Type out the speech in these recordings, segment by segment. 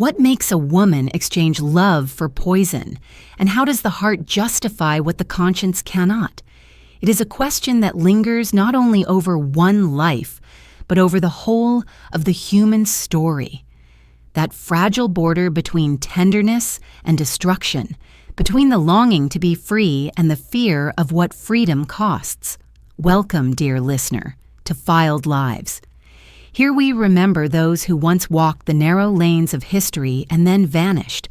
What makes a woman exchange love for poison? And how does the heart justify what the conscience cannot? It is a question that lingers not only over one life, but over the whole of the human story. That fragile border between tenderness and destruction, between the longing to be free and the fear of what freedom costs. Welcome, dear listener, to Filed Lives. Here we remember those who once walked the narrow lanes of history and then vanished,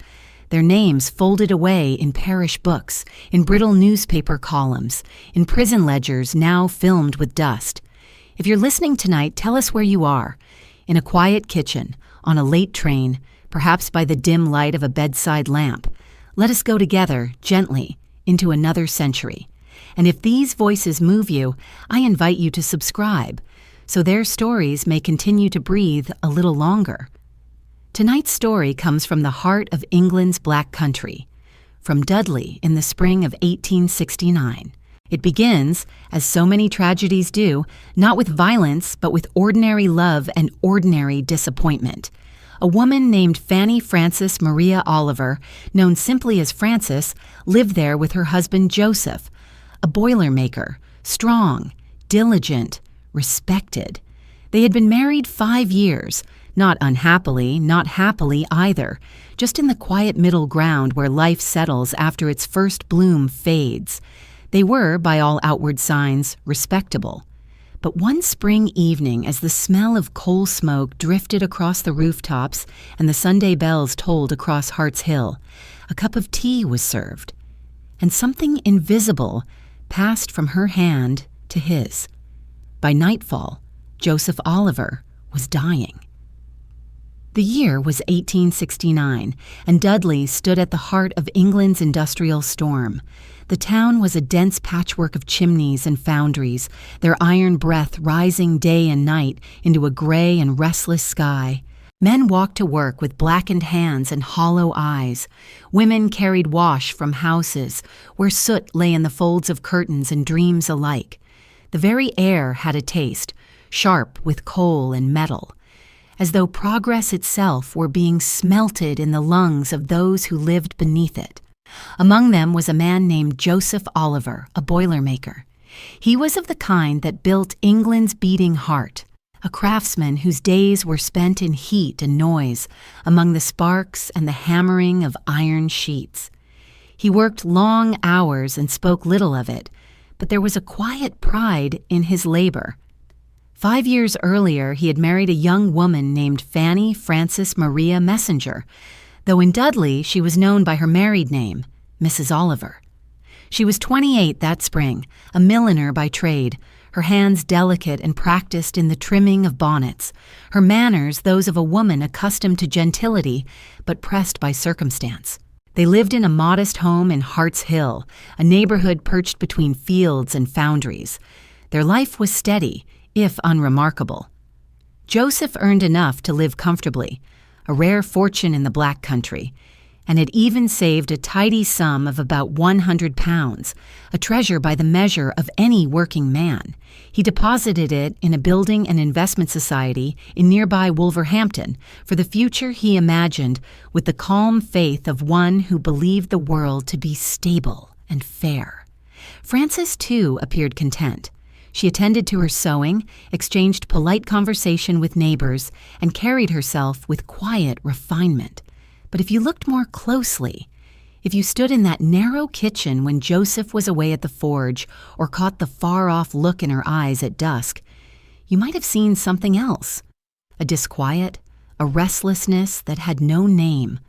their names folded away in parish books, in brittle newspaper columns, in prison ledgers now filmed with dust. If you're listening tonight, tell us where you are. In a quiet kitchen, on a late train, perhaps by the dim light of a bedside lamp. Let us go together, gently, into another century. And if these voices move you, I invite you to subscribe, so their stories may continue to breathe a little longer. Tonight's story comes from the heart of England's Black Country, from Dudley in the spring of 1869. It begins, as so many tragedies do, not with violence, but with ordinary love and ordinary disappointment. A woman named Fanny Francis Maria Oliver, known simply as Francis, lived there with her husband Joseph, a boilermaker, strong, diligent, respected. They had been married 5 years, not unhappily, not happily either, just in the quiet middle ground where life settles after its first bloom fades. They were, by all outward signs, respectable. But one spring evening, as the smell of coal smoke drifted across the rooftops and the Sunday bells tolled across Hart's Hill, a cup of tea was served, and something invisible passed from her hand to his. By nightfall, Joseph Oliver was dying. The year was 1869, and Dudley stood at the heart of England's industrial storm. The town was a dense patchwork of chimneys and foundries, their iron breath rising day and night into a gray and restless sky. Men walked to work with blackened hands and hollow eyes. Women carried wash from houses, where soot lay in the folds of curtains and dreams alike. The very air had a taste, sharp with coal and metal, as though progress itself were being smelted in the lungs of those who lived beneath it. Among them was a man named Joseph Oliver, a boilermaker. He was of the kind that built England's beating heart, a craftsman whose days were spent in heat and noise, among the sparks and the hammering of iron sheets. He worked long hours and spoke little of it, but there was a quiet pride in his labor. 5 years earlier, he had married a young woman named Fanny Francis Maria Messenger, though in Dudley she was known by her married name, Mrs. Oliver. She was 28 that spring, a milliner by trade, her hands delicate and practiced in the trimming of bonnets, her manners those of a woman accustomed to gentility but pressed by circumstance. They lived in a modest home in Hart's Hill, a neighborhood perched between fields and foundries. Their life was steady, if unremarkable. Joseph earned enough to live comfortably, a rare fortune in the Black Country, and had even saved a tidy sum of about £100, a treasure by the measure of any working man. He deposited it in a building and investment society in nearby Wolverhampton for the future he imagined with the calm faith of one who believed the world to be stable and fair. Frances, too, appeared content. She attended to her sewing, exchanged polite conversation with neighbors, and carried herself with quiet refinement. But if you looked more closely, if you stood in that narrow kitchen when Joseph was away at the forge, or caught the far-off look in her eyes at dusk, you might have seen something else. A disquiet, a restlessness that had no name.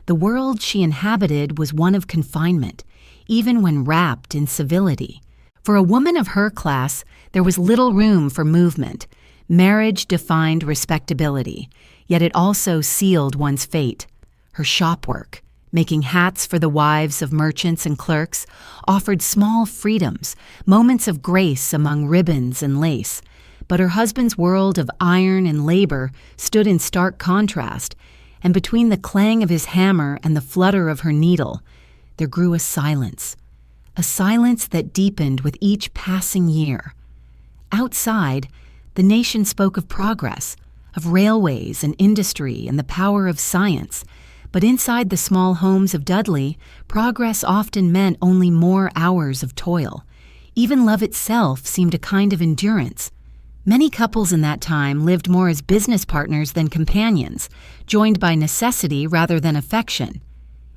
The world she inhabited was one of confinement, even when wrapped in civility. For a woman of her class, there was little room for movement. Marriage defined respectability, yet it also sealed one's fate. Her shop work, making hats for the wives of merchants and clerks, offered small freedoms, moments of grace among ribbons and lace. But her husband's world of iron and labor stood in stark contrast, and between the clang of his hammer and the flutter of her needle, there grew a silence that deepened with each passing year. Outside, the nation spoke of progress, of railways and industry and the power of science. But inside the small homes of Dudley, progress often meant only more hours of toil. Even love itself seemed a kind of endurance. Many couples in that time lived more as business partners than companions, joined by necessity rather than affection.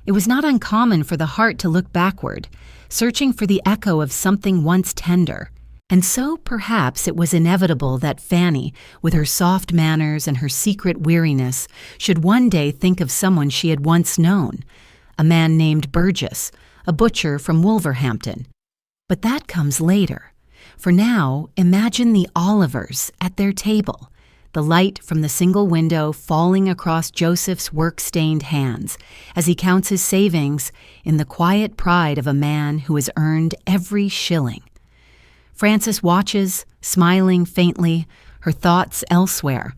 It was not uncommon for the heart to look backward, searching for the echo of something once tender. And so perhaps it was inevitable that Fanny, with her soft manners and her secret weariness, should one day think of someone she had once known, a man named Burgess, a butcher from Wolverhampton. But that comes later. For now, imagine the Olivers at their table, the light from the single window falling across Joseph's work-stained hands as he counts his savings in the quiet pride of a man who has earned every shilling. Frances watches, smiling faintly, her thoughts elsewhere.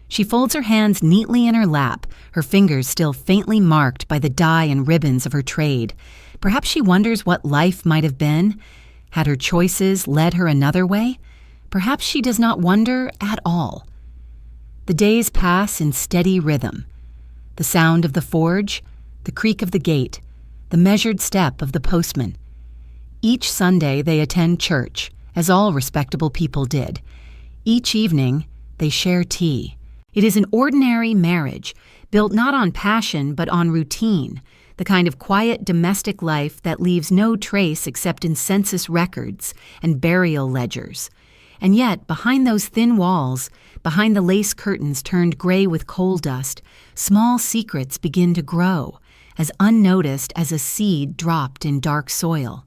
She folds her hands neatly in her lap, her fingers still faintly marked by the dye and ribbons of her trade. Perhaps she wonders what life might have been. Had her choices led her another way? Perhaps she does not wonder at all. The days pass in steady rhythm. The sound of the forge, the creak of the gate, the measured step of the postman. Each Sunday they attend church, as all respectable people did. Each evening they share tea. It is an ordinary marriage, built not on passion but on routine, the kind of quiet domestic life that leaves no trace except in census records and burial ledgers. And yet, behind those thin walls, behind the lace curtains turned gray with coal dust, small secrets begin to grow, as unnoticed as a seed dropped in dark soil.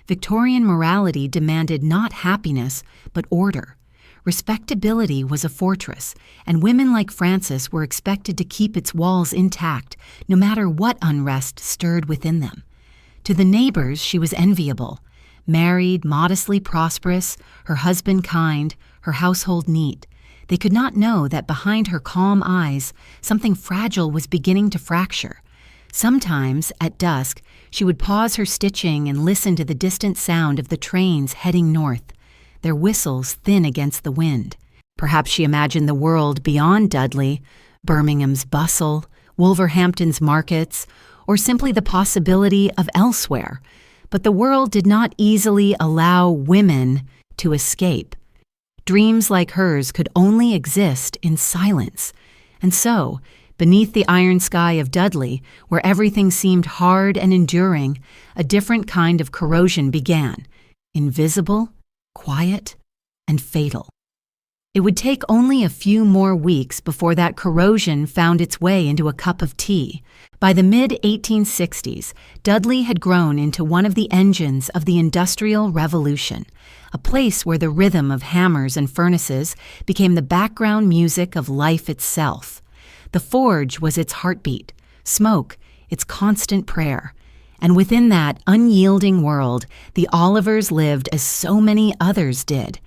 Victorian morality demanded not happiness, but order. Respectability was a fortress, and women like Frances were expected to keep its walls intact, no matter what unrest stirred within them. To the neighbors, she was enviable. Married, modestly prosperous, her husband kind, her household neat. They could not know that behind her calm eyes, something fragile was beginning to fracture. Sometimes, at dusk, she would pause her stitching and listen to the distant sound of the trains heading north, their whistles thin against the wind. Perhaps she imagined the world beyond Dudley, Birmingham's bustle, Wolverhampton's markets, or simply the possibility of elsewhere. But the world did not easily allow women to escape. Dreams like hers could only exist in silence. And so, beneath the iron sky of Dudley, where everything seemed hard and enduring, a different kind of corrosion began, invisible, quiet, and fatal. It would take only a few more weeks before that corrosion found its way into a cup of tea. By the mid-1860s, Dudley had grown into one of the engines of the Industrial Revolution, a place where the rhythm of hammers and furnaces became the background music of life itself. The forge was its heartbeat, smoke its constant prayer. And within that unyielding world, the Olivers lived as so many others did,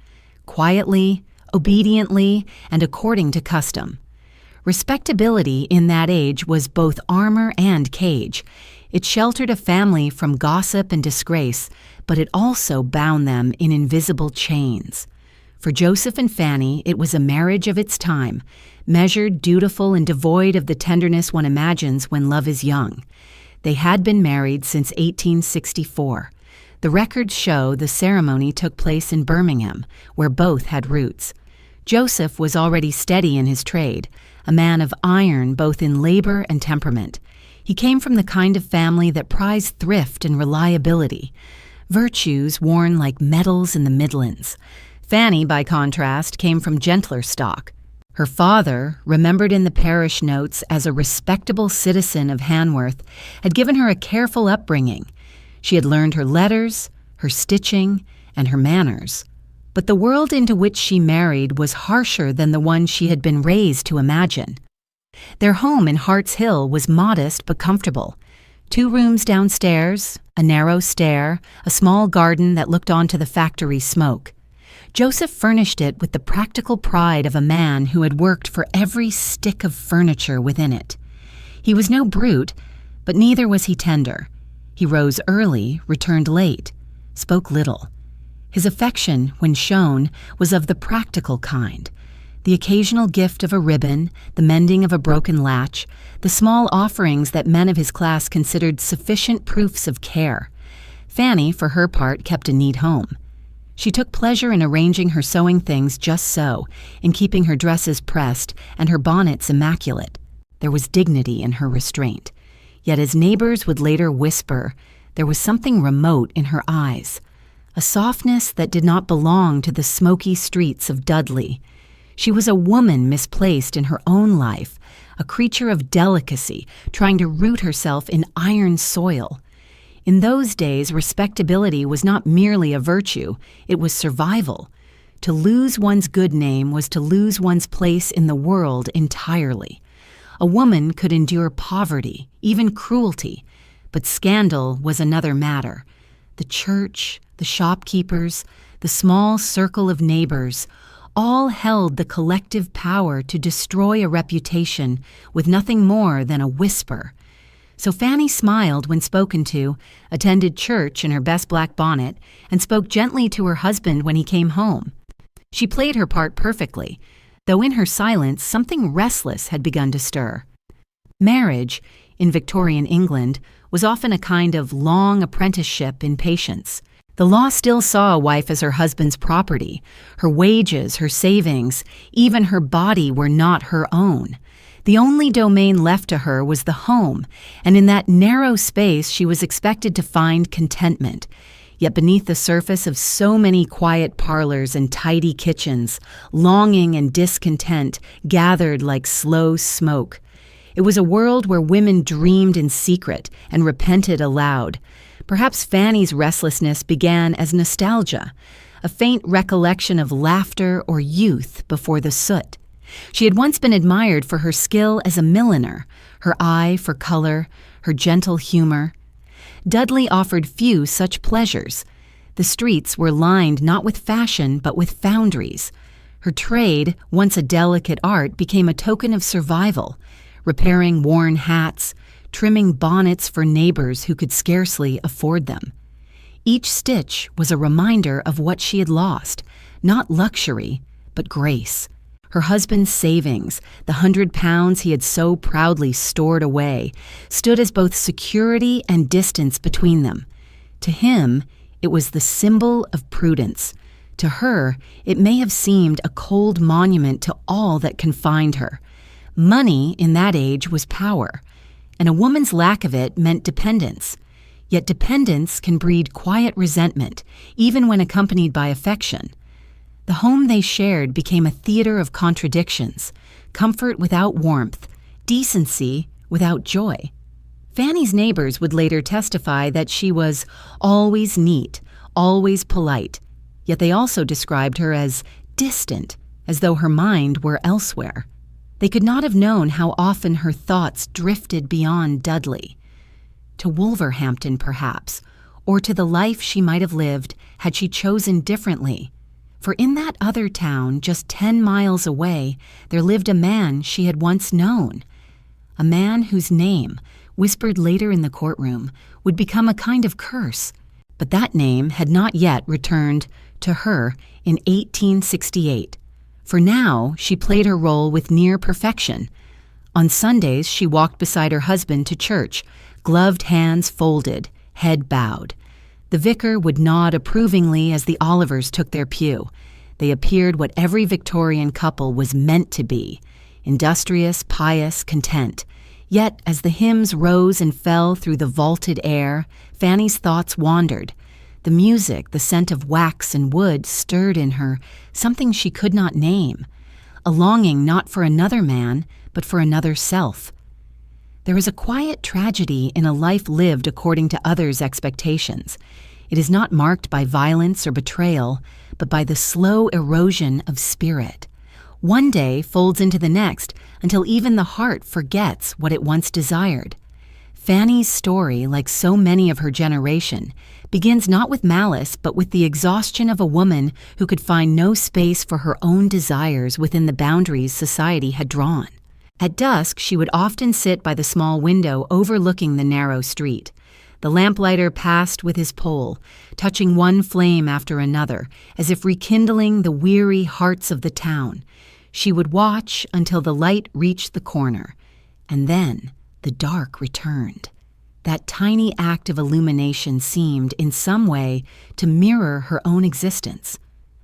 quietly, obediently, and according to custom. Respectability in that age was both armor and cage. It sheltered a family from gossip and disgrace, but it also bound them in invisible chains. For Joseph and Fanny, it was a marriage of its time, measured, dutiful, and devoid of the tenderness one imagines when love is young. They had been married since 1864. The records show the ceremony took place in Birmingham, where both had roots. Joseph was already steady in his trade, a man of iron both in labor and temperament. He came from the kind of family that prized thrift and reliability, virtues worn like medals in the Midlands. Fanny, by contrast, came from gentler stock. Her father, remembered in the parish notes as a respectable citizen of Hanworth, had given her a careful upbringing. She had learned her letters, her stitching, and her manners. But the world into which she married was harsher than the one she had been raised to imagine. Their home in Hart's Hill was modest but comfortable. 2 rooms downstairs, a narrow stair, a small garden that looked onto the factory smoke. Joseph furnished it with the practical pride of a man who had worked for every stick of furniture within it. He was no brute, but neither was he tender. He rose early, returned late, spoke little. His affection, when shown, was of the practical kind. The occasional gift of a ribbon, the mending of a broken latch, the small offerings that men of his class considered sufficient proofs of care. Fanny, for her part, kept a neat home. She took pleasure in arranging her sewing things just so, in keeping her dresses pressed and her bonnets immaculate. There was dignity in her restraint. Yet as neighbors would later whisper, there was something remote in her eyes, a softness that did not belong to the smoky streets of Dudley. She was a woman misplaced in her own life, a creature of delicacy, trying to root herself in iron soil. In those days, respectability was not merely a virtue, it was survival. To lose one's good name was to lose one's place in the world entirely. A woman could endure poverty, even cruelty, but scandal was another matter. The church, the shopkeepers, the small circle of neighbors, all held the collective power to destroy a reputation with nothing more than a whisper. So Fanny smiled when spoken to, attended church in her best black bonnet, and spoke gently to her husband when he came home. She played her part perfectly, though in her silence something restless had begun to stir. Marriage, in Victorian England, was often a kind of long apprenticeship in patience. The law still saw a wife as her husband's property. Her wages, her savings, even her body were not her own. The only domain left to her was the home, and in that narrow space she was expected to find contentment. Yet beneath the surface of so many quiet parlors and tidy kitchens, longing and discontent gathered like slow smoke. It was a world where women dreamed in secret and repented aloud. Perhaps Fanny's restlessness began as nostalgia, a faint recollection of laughter or youth before the soot. She had once been admired for her skill as a milliner, her eye for color, her gentle humor. Dudley offered few such pleasures. The streets were lined not with fashion but with foundries. Her trade, once a delicate art, became a token of survival, repairing worn hats, trimming bonnets for neighbors who could scarcely afford them. Each stitch was a reminder of what she had lost, not luxury, but grace. Her husband's savings, the £100 he had so proudly stored away, stood as both security and distance between them. To him, it was the symbol of prudence. To her, it may have seemed a cold monument to all that confined her. Money in that age was power, and a woman's lack of it meant dependence. Yet dependence can breed quiet resentment, even when accompanied by affection. The home they shared became a theater of contradictions, comfort without warmth, decency without joy. Fanny's neighbors would later testify that she was always neat, always polite, yet they also described her as distant, as though her mind were elsewhere. They could not have known how often her thoughts drifted beyond Dudley. To Wolverhampton, perhaps, or to the life she might have lived had she chosen differently. For in that other town, just 10 miles away, there lived a man she had once known. A man whose name, whispered later in the courtroom, would become a kind of curse. But that name had not yet returned to her in 1868. For now, she played her role with near perfection. On Sundays, she walked beside her husband to church, gloved hands folded, head bowed. The vicar would nod approvingly as the Olivers took their pew. They appeared what every Victorian couple was meant to be, industrious, pious, content. Yet, as the hymns rose and fell through the vaulted air, Fanny's thoughts wandered. The music, the scent of wax and wood stirred in her something she could not name, a longing not for another man, but for another self. There is a quiet tragedy in a life lived according to others' expectations. It is not marked by violence or betrayal, but by the slow erosion of spirit. One day folds into the next until even the heart forgets what it once desired. Fanny's story, like so many of her generation, begins not with malice but with the exhaustion of a woman who could find no space for her own desires within the boundaries society had drawn. At dusk, she would often sit by the small window overlooking the narrow street. The lamplighter passed with his pole, touching one flame after another, as if rekindling the weary hearts of the town. She would watch until the light reached the corner, and then the dark returned. That tiny act of illumination seemed, in some way, to mirror her own existence.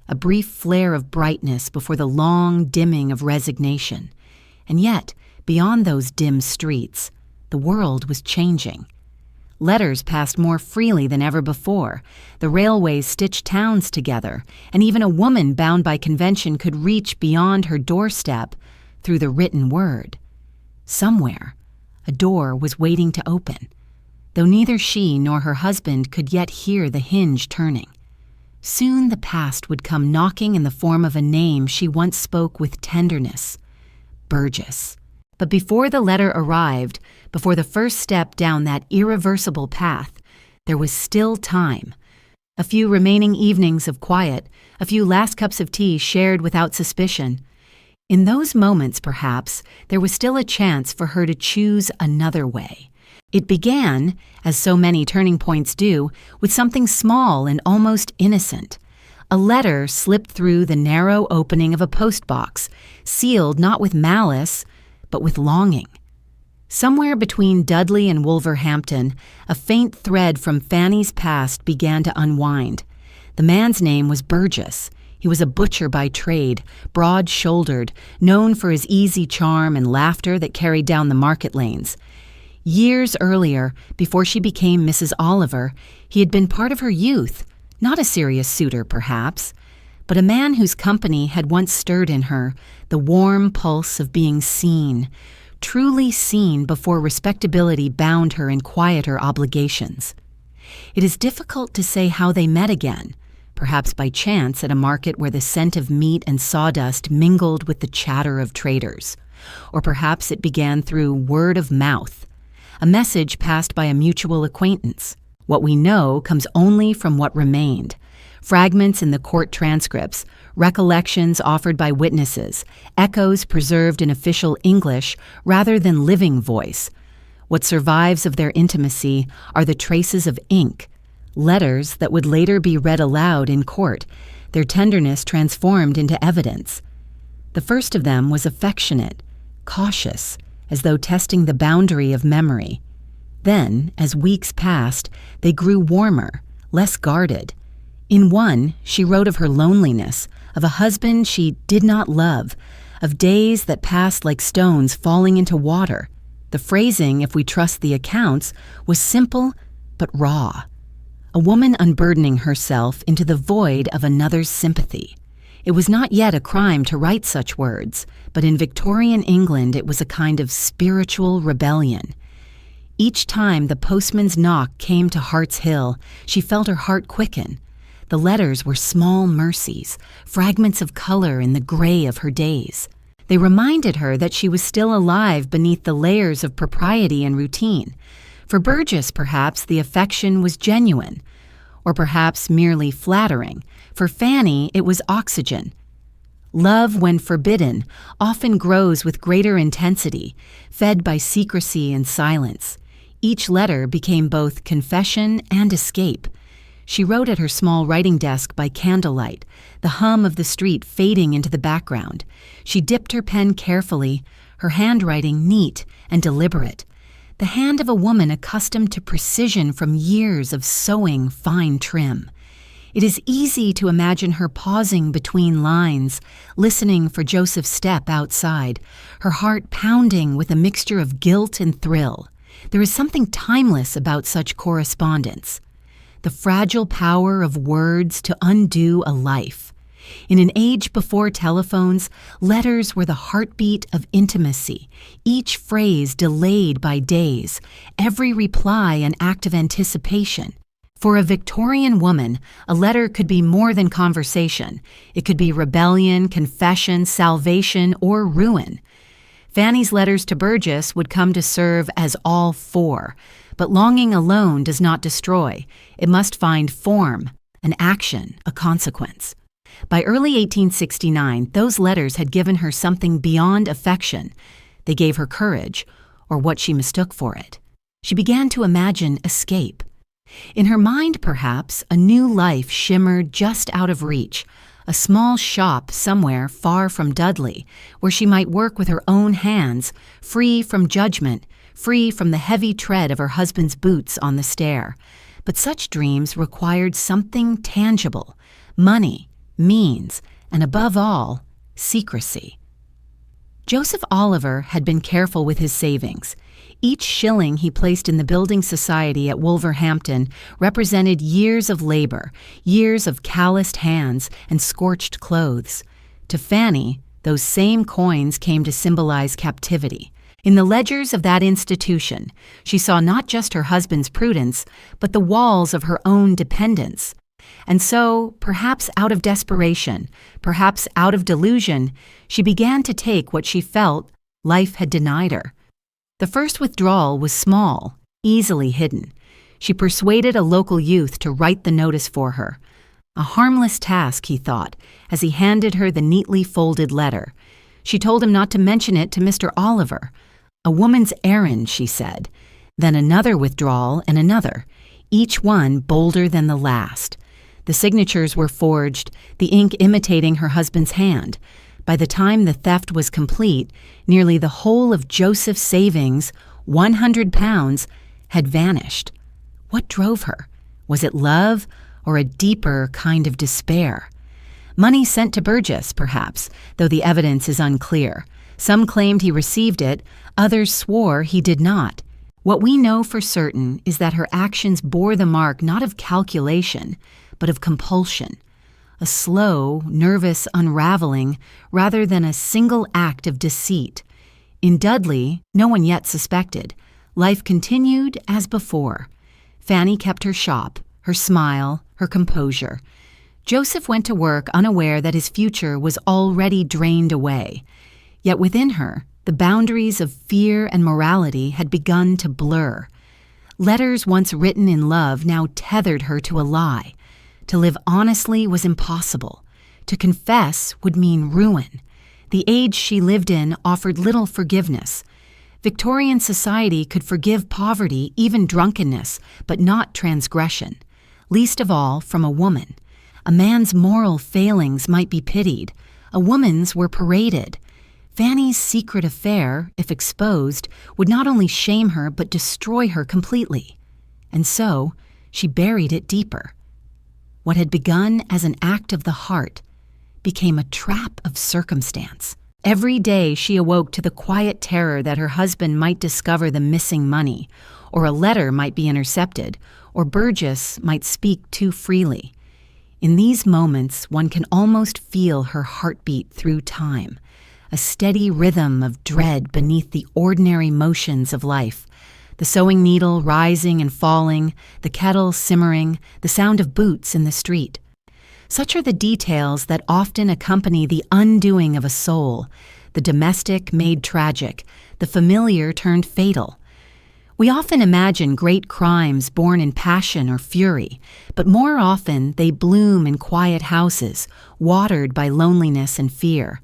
A brief flare of brightness before the long dimming of resignation. And yet, beyond those dim streets, the world was changing. Letters passed more freely than ever before. The railways stitched towns together, and even a woman bound by convention could reach beyond her doorstep through the written word. Somewhere, a door was waiting to open, though neither she nor her husband could yet hear the hinge turning. Soon the past would come knocking in the form of a name she once spoke with tenderness: Burgess. But before the letter arrived, before the first step down that irreversible path, there was still time. A few remaining evenings of quiet, a few last cups of tea shared without suspicion. In those moments, perhaps, there was still a chance for her to choose another way. It began, as so many turning points do, with something small and almost innocent. A letter slipped through the narrow opening of a postbox, sealed not with malice, but with longing. Somewhere between Dudley and Wolverhampton, a faint thread from Fanny's past began to unwind. The man's name was Burgess. He was a butcher by trade, broad-shouldered, known for his easy charm and laughter that carried down the market lanes. Years earlier, before she became Mrs. Oliver, he had been part of her youth, not a serious suitor, perhaps, but a man whose company had once stirred in her the warm pulse of being seen, truly seen before respectability bound her in quieter obligations. It is difficult to say how they met again, perhaps by chance at a market where the scent of meat and sawdust mingled with the chatter of traders, or perhaps it began through word of mouth, a message passed by a mutual acquaintance. What we know comes only from what remained. Fragments in the court transcripts, recollections offered by witnesses, echoes preserved in official English rather than living voice. What survives of their intimacy are the traces of ink, letters that would later be read aloud in court, their tenderness transformed into evidence. The first of them was affectionate, cautious, as though testing the boundary of memory. Then, as weeks passed, they grew warmer, less guarded. In one, she wrote of her loneliness, of a husband she did not love, of days that passed like stones falling into water. The phrasing, if we trust the accounts, was simple but raw. A woman unburdening herself into the void of another's sympathy. It was not yet a crime to write such words, but in Victorian England it was a kind of spiritual rebellion. Each time the postman's knock came to Hart's Hill, she felt her heart quicken. The letters were small mercies, fragments of color in the gray of her days. They reminded her that she was still alive beneath the layers of propriety and routine. For Burgess, perhaps, the affection was genuine, or perhaps merely flattering. For Fanny, it was oxygen. Love, when forbidden, often grows with greater intensity, fed by secrecy and silence. Each letter became both confession and escape. She wrote at her small writing desk by candlelight, the hum of the street fading into the background. She dipped her pen carefully, her handwriting neat and deliberate. The hand of a woman accustomed to precision from years of sewing fine trim. It is easy to imagine her pausing between lines, listening for Joseph's step outside, her heart pounding with a mixture of guilt and thrill. There is something timeless about such correspondence. The fragile power of words to undo a life. In an age before telephones, letters were the heartbeat of intimacy, each phrase delayed by days, every reply an act of anticipation. For a Victorian woman, a letter could be more than conversation. It could be rebellion, confession, salvation, or ruin. Fanny's letters to Burgess would come to serve as all four, but longing alone does not destroy. It must find form, an action, a consequence. By early 1869, those letters had given her something beyond affection. They gave her courage, or what she mistook for it. She began to imagine escape. In her mind, perhaps, a new life shimmered just out of reach, a small shop somewhere far from Dudley, where she might work with her own hands, free from judgment, free from the heavy tread of her husband's boots on the stair. But such dreams required something tangible: money, means, and above all, secrecy. Joseph Oliver had been careful with his savings. Each shilling he placed in the building society at Wolverhampton represented years of labor, years of calloused hands and scorched clothes. To Fanny, those same coins came to symbolize captivity. In the ledgers of that institution, she saw not just her husband's prudence, but the walls of her own dependence. And so, perhaps out of desperation, perhaps out of delusion, she began to take what she felt life had denied her. The first withdrawal was small, easily hidden. She persuaded a local youth to write the notice for her. A harmless task, he thought, as he handed her the neatly folded letter. She told him not to mention it to Mr. Oliver. A woman's errand, she said. Then another withdrawal and another, each one bolder than the last. The signatures were forged, the ink imitating her husband's hand. By the time the theft was complete, nearly the whole of Joseph's savings, £100, had vanished. What drove her? Was it love or a deeper kind of despair? Money sent to Burgess, perhaps, though the evidence is unclear. Some claimed he received it, others swore he did not. What we know for certain is that her actions bore the mark not of calculation, but of compulsion. A slow, nervous unraveling rather than a single act of deceit. In Dudley, no one yet suspected. Life continued as before. Fanny kept her shop, her smile, her composure. Joseph went to work unaware that his future was already drained away. Yet within her, the boundaries of fear and morality had begun to blur. Letters once written in love now tethered her to a lie. To live honestly was impossible. To confess would mean ruin. The age she lived in offered little forgiveness. Victorian society could forgive poverty, even drunkenness, but not transgression. Least of all from a woman. A man's moral failings might be pitied. A woman's were paraded. Fanny's secret affair, if exposed, would not only shame her but destroy her completely. And so, she buried it deeper. What had begun as an act of the heart became a trap of circumstance. Every day she awoke to the quiet terror that her husband might discover the missing money, or a letter might be intercepted, or Burgess might speak too freely. In these moments, one can almost feel her heartbeat through time, a steady rhythm of dread beneath the ordinary motions of life. The sewing needle rising and falling, the kettle simmering, the sound of boots in the street. Such are the details that often accompany the undoing of a soul, the domestic made tragic, the familiar turned fatal. We often imagine great crimes born in passion or fury, but more often they bloom in quiet houses, watered by loneliness and fear.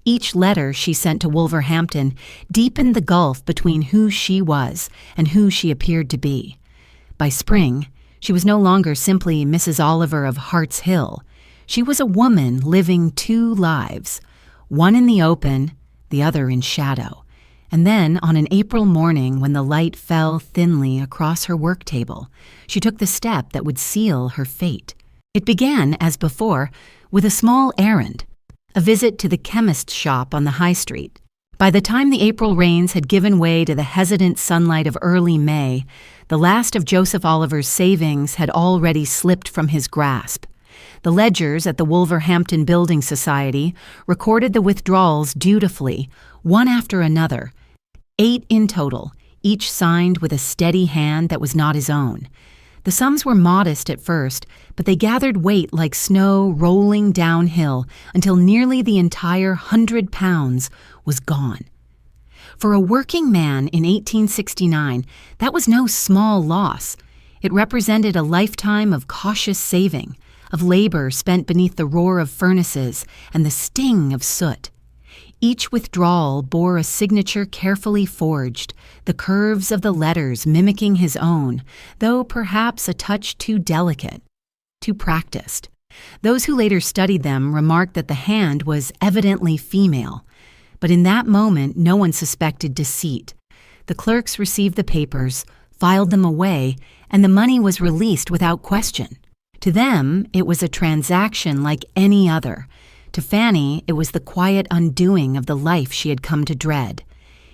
Each letter she sent to Wolverhampton deepened the gulf between who she was and who she appeared to be. By spring, she was no longer simply Mrs. Oliver of Hart's Hill. She was a woman living two lives, one in the open, the other in shadow. And then, on an April morning when the light fell thinly across her work table, she took the step that would seal her fate. It began, as before, with a small errand. A visit to the chemist's shop on the high street. By the time the April rains had given way to the hesitant sunlight of early May, the last of Joseph Oliver's savings had already slipped from his grasp. The ledgers at the Wolverhampton Building Society recorded the withdrawals dutifully, one after another. 8 in total, each signed with a steady hand that was not his own. The sums were modest at first, but they gathered weight like snow rolling downhill until nearly the entire £100 was gone. For a working man in 1869, that was no small loss. It represented a lifetime of cautious saving, of labor spent beneath the roar of furnaces and the sting of soot. Each withdrawal bore a signature carefully forged, the curves of the letters mimicking his own, though perhaps a touch too delicate, too practiced. Those who later studied them remarked that the hand was evidently female, but in that moment no one suspected deceit. The clerks received the papers, filed them away, and the money was released without question. To them, it was a transaction like any other. To Fanny, it was the quiet undoing of the life she had come to dread.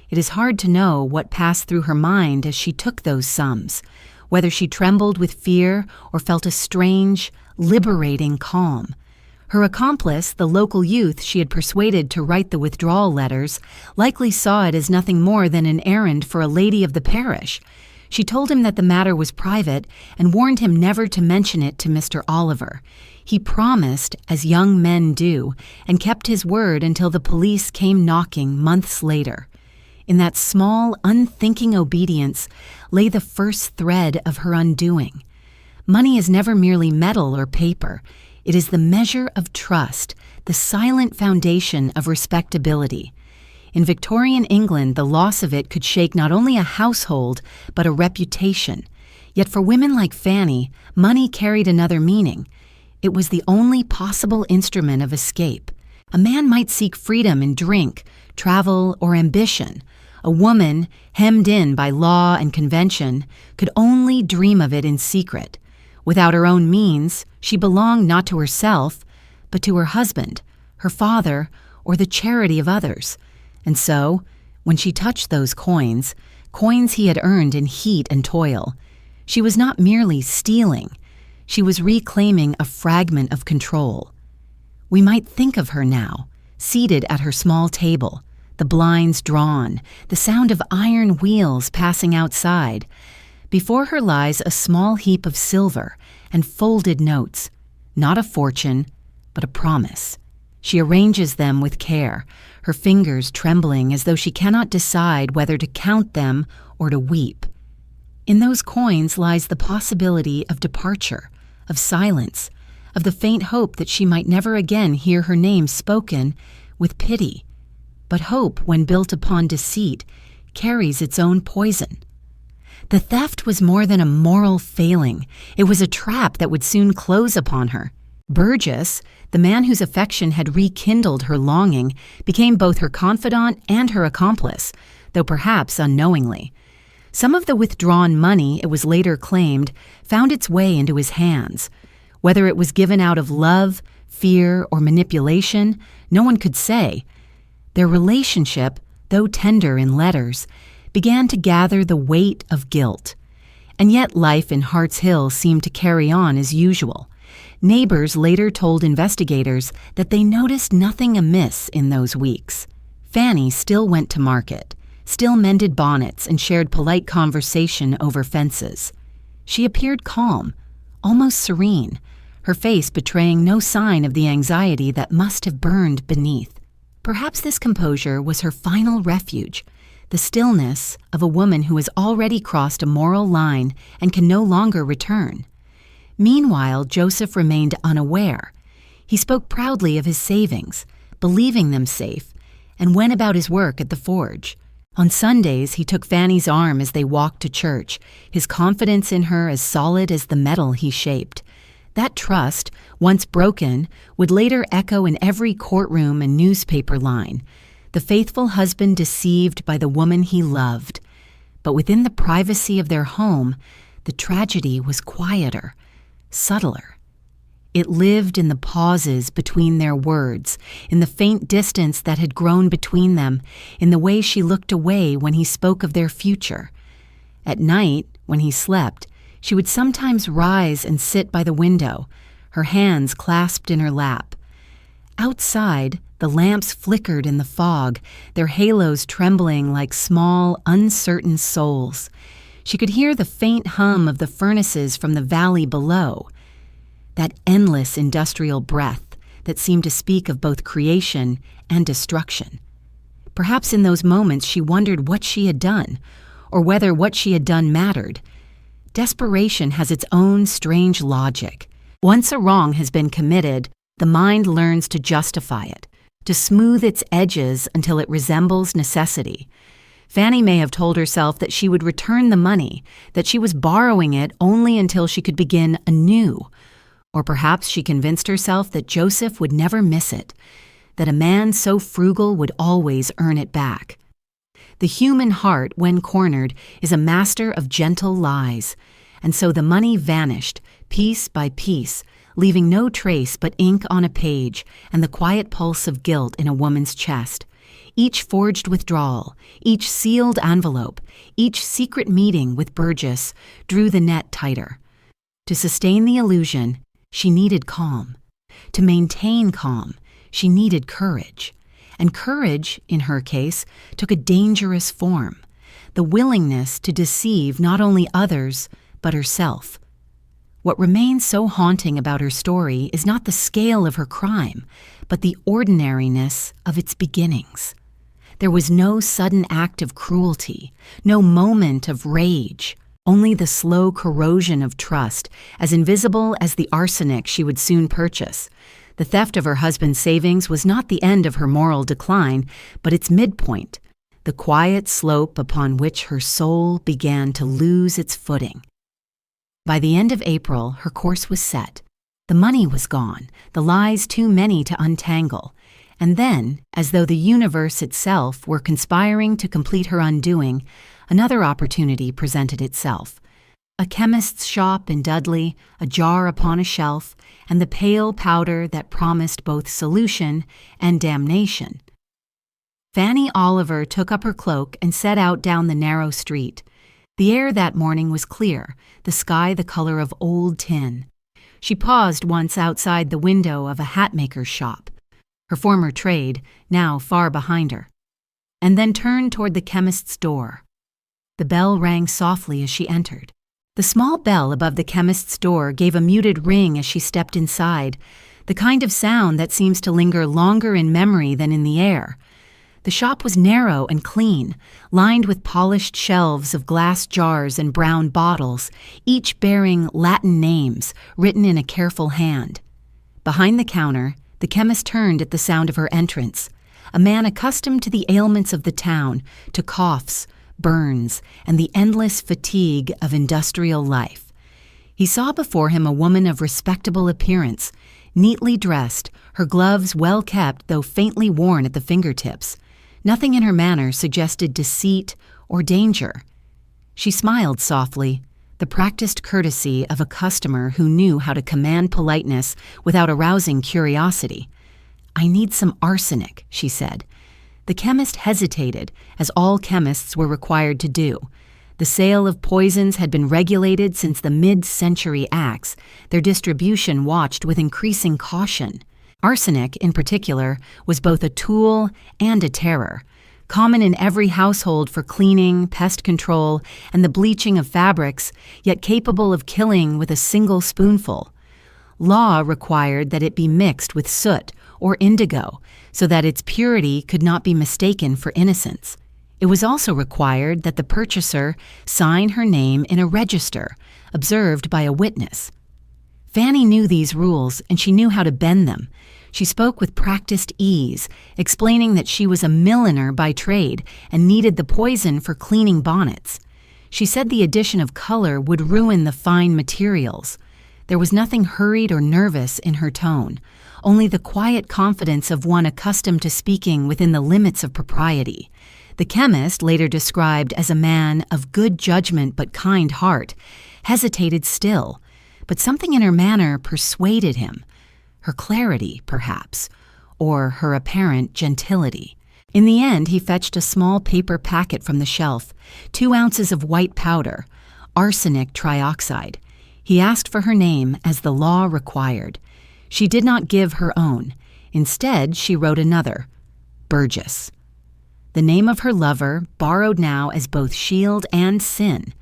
It is hard to know what passed through her mind as she took those sums, whether she trembled with fear or felt a strange, liberating calm. Her accomplice, the local youth she had persuaded to write the withdrawal letters, likely saw it as nothing more than an errand for a lady of the parish. She told him that the matter was private and warned him never to mention it to Mr. Oliver. He promised, as young men do, and kept his word until the police came knocking months later. In that small, unthinking obedience lay the first thread of her undoing. Money is never merely metal or paper. It is the measure of trust, the silent foundation of respectability. In Victorian England, the loss of it could shake not only a household, but a reputation. Yet for women like Fanny, money carried another meaning. It was the only possible instrument of escape. A man might seek freedom in drink, travel, or ambition. A woman, hemmed in by law and convention, could only dream of it in secret. Without her own means, she belonged not to herself, but to her husband, her father, or the charity of others. And so, when she touched those coins he had earned in heat and toil, she was not merely stealing, she was reclaiming a fragment of control. We might think of her now, seated at her small table, the blinds drawn, the sound of iron wheels passing outside. Before her lies a small heap of silver and folded notes, not a fortune, but a promise. She arranges them with care, her fingers trembling as though she cannot decide whether to count them or to weep. In those coins lies the possibility of departure, of silence, of the faint hope that she might never again hear her name spoken with pity. But hope, when built upon deceit, carries its own poison. The theft was more than a moral failing. It was a trap that would soon close upon her. Burgess, the man whose affection had rekindled her longing, became both her confidant and her accomplice, though perhaps unknowingly. Some of the withdrawn money, it was later claimed, found its way into his hands. Whether it was given out of love, fear, or manipulation, no one could say. Their relationship, though tender in letters, began to gather the weight of guilt. And yet life in Hart's Hill seemed to carry on as usual. Neighbors later told investigators that they noticed nothing amiss in those weeks. Fanny still went to market, still mended bonnets and shared polite conversation over fences. She appeared calm, almost serene, her face betraying no sign of the anxiety that must have burned beneath. Perhaps this composure was her final refuge, the stillness of a woman who has already crossed a moral line and can no longer return. Meanwhile, Joseph remained unaware. He spoke proudly of his savings, believing them safe, and went about his work at the forge. On Sundays, he took Fanny's arm as they walked to church, his confidence in her as solid as the metal he shaped. That trust, once broken, would later echo in every courtroom and newspaper line. The faithful husband deceived by the woman he loved. But within the privacy of their home, the tragedy was quieter, subtler. It lived in the pauses between their words, in the faint distance that had grown between them, in the way she looked away when he spoke of their future. At night, when he slept, she would sometimes rise and sit by the window, her hands clasped in her lap. Outside, the lamps flickered in the fog, their halos trembling like small, uncertain souls. She could hear the faint hum of the furnaces from the valley below, that endless industrial breath that seemed to speak of both creation and destruction. Perhaps in those moments she wondered what she had done, or whether what she had done mattered. Desperation has its own strange logic. Once a wrong has been committed, the mind learns to justify it, to smooth its edges until it resembles necessity. Fanny may have told herself that she would return the money, that she was borrowing it only until she could begin anew. Or perhaps she convinced herself that Joseph would never miss it, that a man so frugal would always earn it back. The human heart, when cornered, is a master of gentle lies, and so the money vanished, piece by piece, leaving no trace but ink on a page and the quiet pulse of guilt in a woman's chest. Each forged withdrawal, each sealed envelope, each secret meeting with Burgess drew the net tighter. To sustain the illusion, she needed calm. To maintain calm, she needed courage. And courage, in her case, took a dangerous form, the willingness to deceive not only others, but herself. What remains so haunting about her story is not the scale of her crime, but the ordinariness of its beginnings. There was no sudden act of cruelty, no moment of rage, only the slow corrosion of trust, as invisible as the arsenic she would soon purchase. The theft of her husband's savings was not the end of her moral decline, but its midpoint, the quiet slope upon which her soul began to lose its footing. By the end of April, her course was set. The money was gone, the lies too many to untangle. And then, as though the universe itself were conspiring to complete her undoing, another opportunity presented itself. A chemist's shop in Dudley, a jar upon a shelf, and the pale powder that promised both solution and damnation. Fanny Oliver took up her cloak and set out down the narrow street. The air that morning was clear, the sky the color of old tin. She paused once outside the window of a hatmaker's shop, her former trade now far behind her, and then turned toward the chemist's door. The bell rang softly as she entered. The small bell above the chemist's door gave a muted ring as she stepped inside, the kind of sound that seems to linger longer in memory than in the air. The shop was narrow and clean, lined with polished shelves of glass jars and brown bottles, each bearing Latin names written in a careful hand. Behind the counter, the chemist turned at the sound of her entrance, a man accustomed to the ailments of the town, to coughs, burns, and the endless fatigue of industrial life. He saw before him a woman of respectable appearance, neatly dressed, her gloves well kept though faintly worn at the fingertips. Nothing in her manner suggested deceit or danger. She smiled softly, the practiced courtesy of a customer who knew how to command politeness without arousing curiosity. "I need some arsenic," she said. The chemist hesitated, as all chemists were required to do. The sale of poisons had been regulated since the mid-century acts, their distribution watched with increasing caution. Arsenic, in particular, was both a tool and a terror, common in every household for cleaning, pest control, and the bleaching of fabrics, yet capable of killing with a single spoonful. Law required that it be mixed with soot or indigo, so that its purity could not be mistaken for innocence. It was also required that the purchaser sign her name in a register, observed by a witness. Fanny knew these rules, and she knew how to bend them. She spoke with practiced ease, explaining that she was a milliner by trade and needed the poison for cleaning bonnets. She said the addition of color would ruin the fine materials. There was nothing hurried or nervous in her tone, only the quiet confidence of one accustomed to speaking within the limits of propriety. The chemist, later described as a man of good judgment but kind heart, hesitated still, but something in her manner persuaded him. Her clarity, perhaps, or her apparent gentility. In the end, he fetched a small paper packet from the shelf, 2 ounces of white powder, arsenic trioxide. He asked for her name as the law required. She did not give her own. Instead, she wrote another, Burgess. The name of her lover, borrowed now as both shield and sin.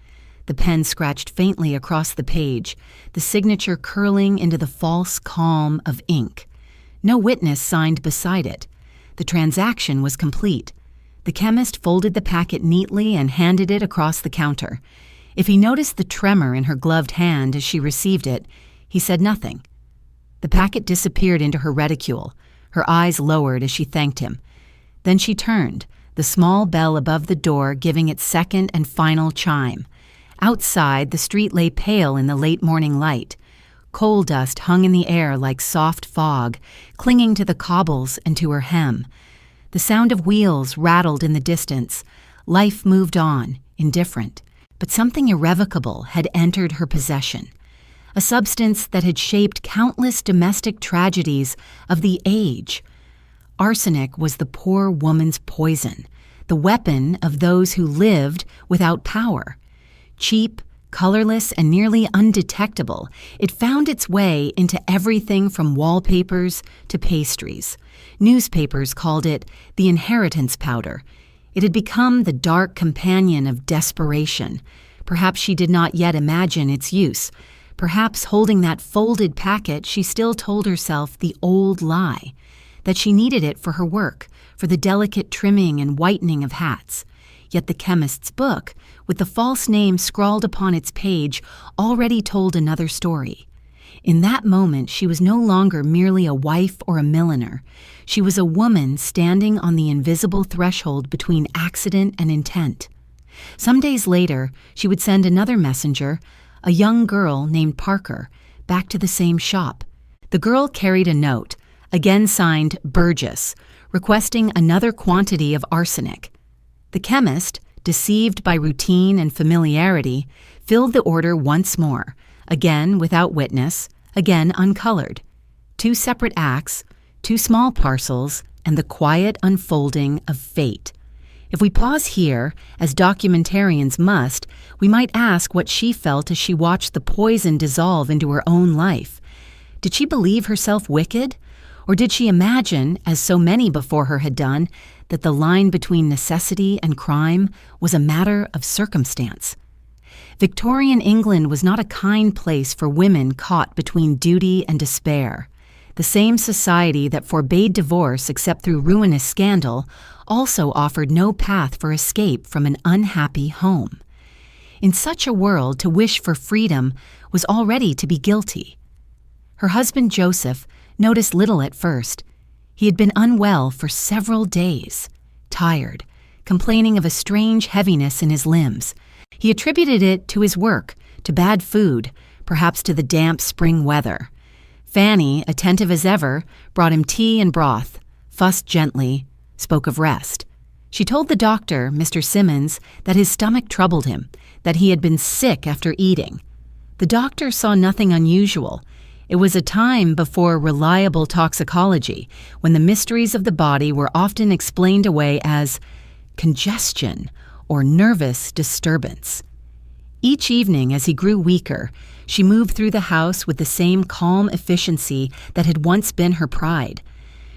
The pen scratched faintly across the page, the signature curling into the false calm of ink. No witness signed beside it. The transaction was complete. The chemist folded the packet neatly and handed it across the counter. If he noticed the tremor in her gloved hand as she received it, he said nothing. The packet disappeared into her reticule, her eyes lowered as she thanked him. Then she turned, the small bell above the door giving its second and final chime. Outside, the street lay pale in the late morning light. Coal dust hung in the air like soft fog, clinging to the cobbles and to her hem. The sound of wheels rattled in the distance. Life moved on, indifferent, but something irrevocable had entered her possession. A substance that had shaped countless domestic tragedies of the age. Arsenic was the poor woman's poison, the weapon of those who lived without power. Cheap, colorless, and nearly undetectable, it found its way into everything from wallpapers to pastries. Newspapers called it the inheritance powder. It had become the dark companion of desperation. Perhaps she did not yet imagine its use. Perhaps holding that folded packet, she still told herself the old lie, that she needed it for her work, for the delicate trimming and whitening of hats. Yet the chemist's book, with the false name scrawled upon its page, already told another story. In that moment, she was no longer merely a wife or a milliner. She was a woman standing on the invisible threshold between accident and intent. Some days later, she would send another messenger, a young girl named Parker, back to the same shop. The girl carried a note, again signed Burgess, requesting another quantity of arsenic. The chemist, deceived by routine and familiarity, filled the order once more, again without witness, again uncolored. 2 separate acts, 2 small parcels, and the quiet unfolding of fate. If we pause here, as documentarians must, we might ask what she felt as she watched the poison dissolve into her own life. Did she believe herself wicked? Or did she imagine, as so many before her had done, that the line between necessity and crime was a matter of circumstance? Victorian England was not a kind place for women caught between duty and despair. The same society that forbade divorce except through ruinous scandal also offered no path for escape from an unhappy home. In such a world, to wish for freedom was already to be guilty. Her husband Joseph noticed little at first. He had been unwell for several days, tired, complaining of a strange heaviness in his limbs. He attributed it to his work, to bad food, perhaps to the damp spring weather. Fanny, attentive as ever, brought him tea and broth, fussed gently, spoke of rest. She told the doctor, Mr. Simmons, that his stomach troubled him, that he had been sick after eating. The doctor saw nothing unusual. It was a time before reliable toxicology, when the mysteries of the body were often explained away as congestion or nervous disturbance. Each evening, as he grew weaker, she moved through the house with the same calm efficiency that had once been her pride.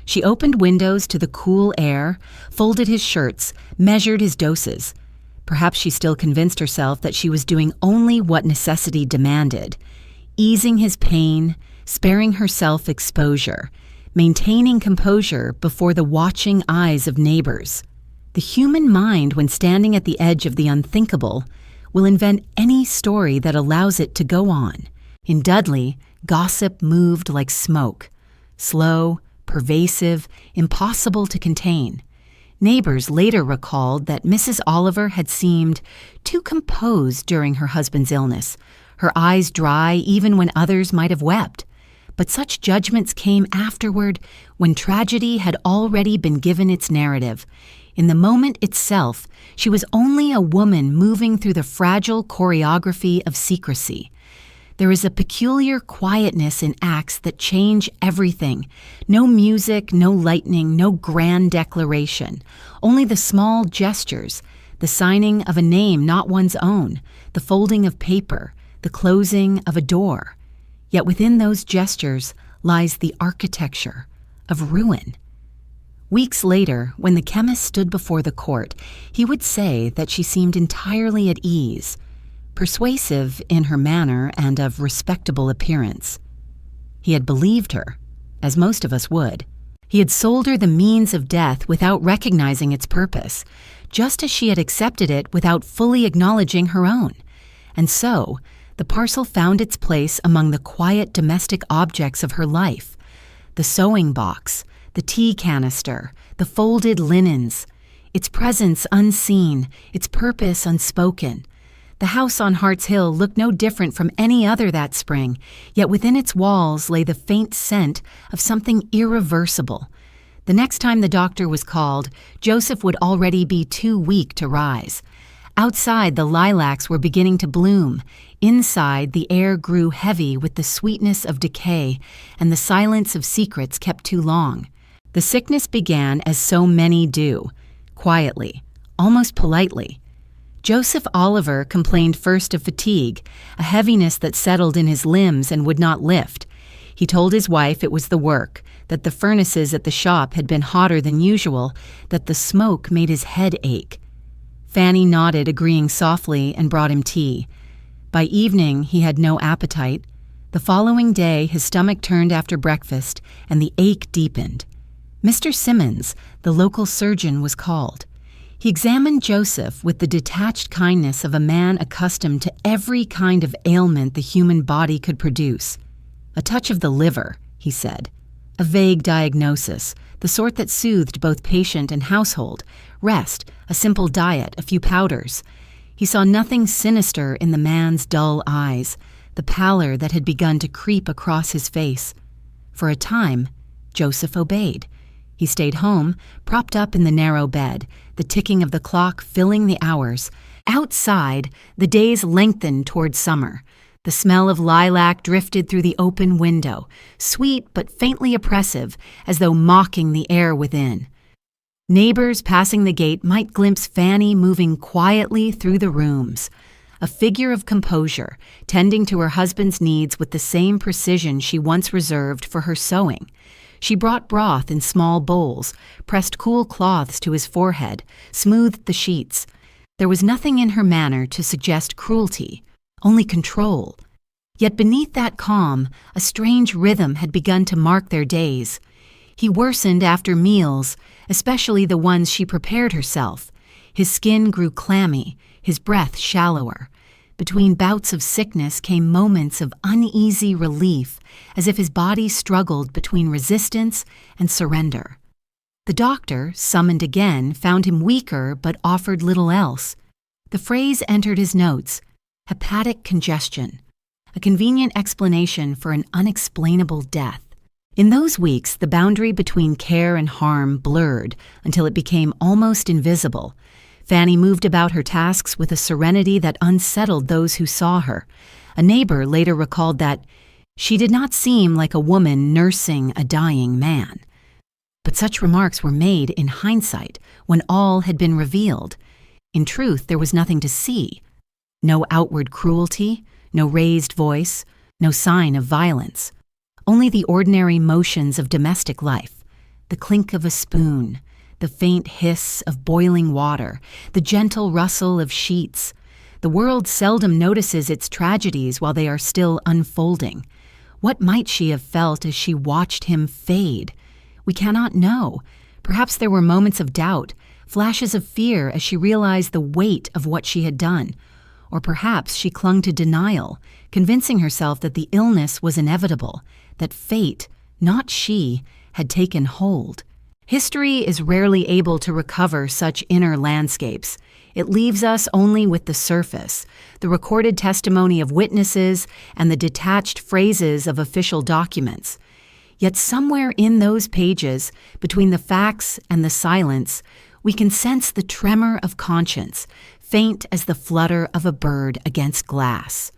She opened windows to the cool air, folded his shirts, measured his doses. Perhaps she still convinced herself that she was doing only what necessity demanded, easing his pain, sparing herself exposure, maintaining composure before the watching eyes of neighbors. The human mind, when standing at the edge of the unthinkable, will invent any story that allows it to go on. In Dudley, gossip moved like smoke, slow, pervasive, impossible to contain. Neighbors later recalled that Mrs. Oliver had seemed too composed during her husband's illness, her eyes dry even when others might have wept. But such judgments came afterward, when tragedy had already been given its narrative. In the moment itself, she was only a woman moving through the fragile choreography of secrecy. There is a peculiar quietness in acts that change everything. No music, no lightning, no grand declaration. Only the small gestures, the signing of a name not one's own, the folding of paper, the closing of a door. Yet within those gestures lies the architecture of ruin. Weeks later, when the chemist stood before the court, he would say that she seemed entirely at ease, persuasive in her manner and of respectable appearance. He had believed her, as most of us would. He had sold her the means of death without recognizing its purpose, just as she had accepted it without fully acknowledging her own. And so, the parcel found its place among the quiet domestic objects of her life. The sewing box, the tea canister, the folded linens, its presence unseen, its purpose unspoken. The house on Hart's Hill looked no different from any other that spring, yet within its walls lay the faint scent of something irreversible. The next time the doctor was called, Joseph would already be too weak to rise. Outside, the lilacs were beginning to bloom. Inside, the air grew heavy with the sweetness of decay, and the silence of secrets kept too long. The sickness began as so many do, quietly, almost politely. Joseph Oliver complained first of fatigue, a heaviness that settled in his limbs and would not lift. He told his wife it was the work, that the furnaces at the shop had been hotter than usual, that the smoke made his head ache. Fanny nodded, agreeing softly, and brought him tea. By evening, he had no appetite. The following day, his stomach turned after breakfast, and the ache deepened. Mr. Simmons, the local surgeon, was called. He examined Joseph with the detached kindness of a man accustomed to every kind of ailment the human body could produce. A touch of the liver, he said. A vague diagnosis, the sort that soothed both patient and household. Rest, a simple diet, a few powders. He saw nothing sinister in the man's dull eyes, the pallor that had begun to creep across his face. For a time, Joseph obeyed. He stayed home, propped up in the narrow bed, the ticking of the clock filling the hours. Outside, the days lengthened toward summer. The smell of lilac drifted through the open window, sweet but faintly oppressive, as though mocking the air within. Neighbors passing the gate might glimpse Fanny moving quietly through the rooms, a figure of composure, tending to her husband's needs with the same precision she once reserved for her sewing. She brought broth in small bowls, pressed cool cloths to his forehead, smoothed the sheets. There was nothing in her manner to suggest cruelty, only control. Yet beneath that calm, a strange rhythm had begun to mark their days. He worsened after meals, especially the ones she prepared herself. His skin grew clammy, his breath shallower. Between bouts of sickness came moments of uneasy relief, as if his body struggled between resistance and surrender. The doctor, summoned again, found him weaker but offered little else. The phrase entered his notes, hepatic congestion, a convenient explanation for an unexplainable death. In those weeks, the boundary between care and harm blurred until it became almost invisible. Fanny moved about her tasks with a serenity that unsettled those who saw her. A neighbor later recalled that she did not seem like a woman nursing a dying man. But such remarks were made in hindsight, when all had been revealed. In truth, there was nothing to see. No outward cruelty, no raised voice, no sign of violence. Only the ordinary motions of domestic life, the clink of a spoon, the faint hiss of boiling water, the gentle rustle of sheets. The world seldom notices its tragedies while they are still unfolding. What might she have felt as she watched him fade? We cannot know. Perhaps there were moments of doubt, flashes of fear as she realized the weight of what she had done. Or perhaps she clung to denial, convincing herself that the illness was inevitable, that fate, not she, had taken hold. History is rarely able to recover such inner landscapes. It leaves us only with the surface, the recorded testimony of witnesses and the detached phrases of official documents. Yet somewhere in those pages, between the facts and the silence, we can sense the tremor of conscience, faint as the flutter of a bird against glass.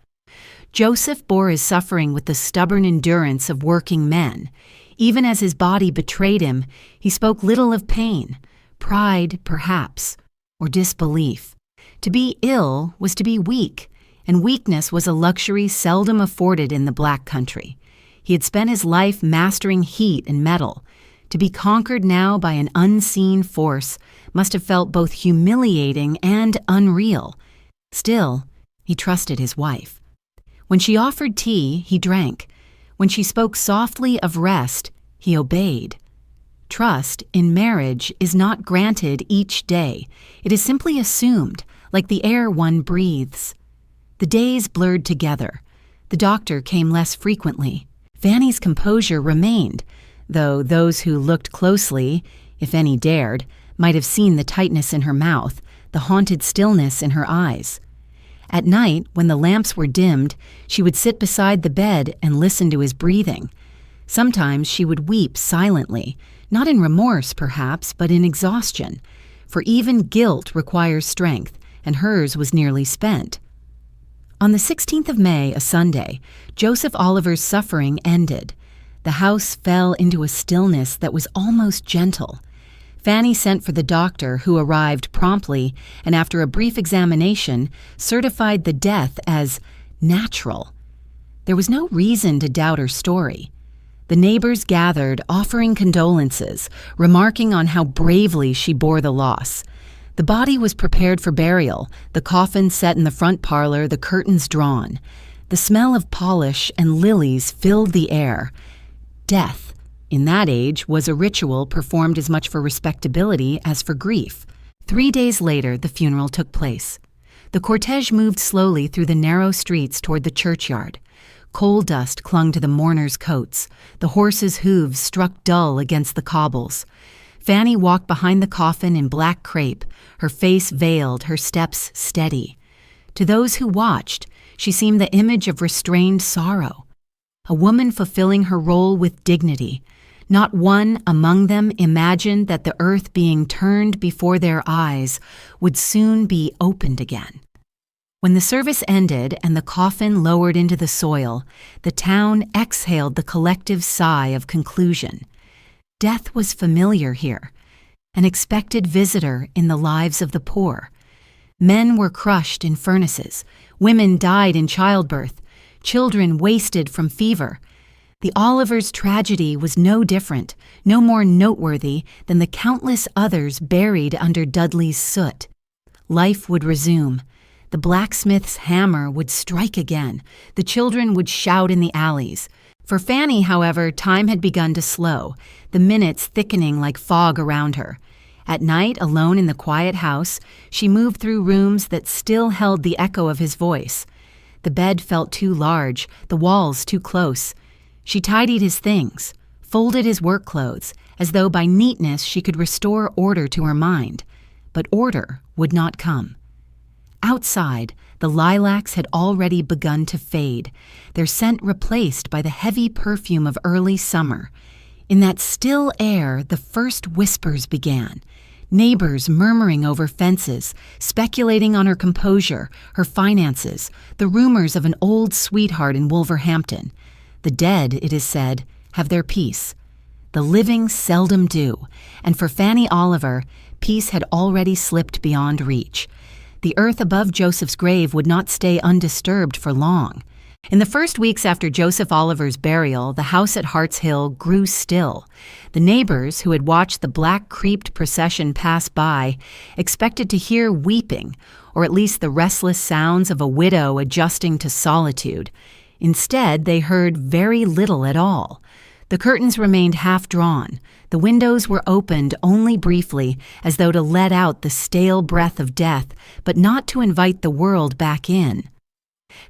Joseph bore his suffering with the stubborn endurance of working men. Even as his body betrayed him, he spoke little of pain, pride perhaps, or disbelief. To be ill was to be weak, and weakness was a luxury seldom afforded in the Black country. He had spent his life mastering heat and metal. To be conquered now by an unseen force must have felt both humiliating and unreal. Still, he trusted his wife. When she offered tea, he drank. When she spoke softly of rest, he obeyed. Trust in marriage is not granted each day. It is simply assumed, like the air one breathes. The days blurred together. The doctor came less frequently. Fanny's composure remained, though those who looked closely, if any dared, might have seen the tightness in her mouth, the haunted stillness in her eyes. At night, when the lamps were dimmed, she would sit beside the bed and listen to his breathing. Sometimes she would weep silently, not in remorse perhaps, but in exhaustion, for even guilt requires strength, and hers was nearly spent. On the 16th of May, a Sunday, Joseph Oliver's suffering ended. The house fell into a stillness that was almost gentle. Fanny sent for the doctor, who arrived promptly and after a brief examination certified the death as natural. There was no reason to doubt her story. The neighbors gathered, offering condolences, remarking on how bravely she bore the loss. The body was prepared for burial, the coffin set in the front parlor, the curtains drawn. The smell of polish and lilies filled the air. Death, in that age, was a ritual performed as much for respectability as for grief. 3 days later, the funeral took place. The cortege moved slowly through the narrow streets toward the churchyard. Coal dust clung to the mourners' coats. The horses' hooves struck dull against the cobbles. Fanny walked behind the coffin in black crepe, her face veiled, her steps steady. To those who watched, she seemed the image of restrained sorrow. A woman fulfilling her role with dignity. Not one among them imagined that the earth being turned before their eyes would soon be opened again. When the service ended and the coffin lowered into the soil, the town exhaled the collective sigh of conclusion. Death was familiar here, an expected visitor in the lives of the poor. Men were crushed in furnaces, women died in childbirth, children wasted from fever. The Olivers' tragedy was no different, no more noteworthy than the countless others buried under Dudley's soot. Life would resume. The blacksmith's hammer would strike again. The children would shout in the alleys. For Fanny, however, time had begun to slow, the minutes thickening like fog around her. At night, alone in the quiet house, she moved through rooms that still held the echo of his voice. The bed felt too large, the walls too close. She tidied his things, folded his work clothes, as though by neatness she could restore order to her mind. But order would not come. Outside, the lilacs had already begun to fade, their scent replaced by the heavy perfume of early summer. In that still air, the first whispers began. Neighbors murmuring over fences, speculating on her composure, her finances, the rumors of an old sweetheart in Wolverhampton. The dead, it is said, have their peace. The living seldom do, and for Fanny Oliver, peace had already slipped beyond reach. The earth above Joseph's grave would not stay undisturbed for long. In the first weeks after Joseph Oliver's burial, the house at Hart's Hill grew still. The neighbors, who had watched the black-creeped procession pass by, expected to hear weeping, or at least the restless sounds of a widow adjusting to solitude. Instead, they heard very little at all. The curtains remained half-drawn. The windows were opened only briefly, as though to let out the stale breath of death, but not to invite the world back in.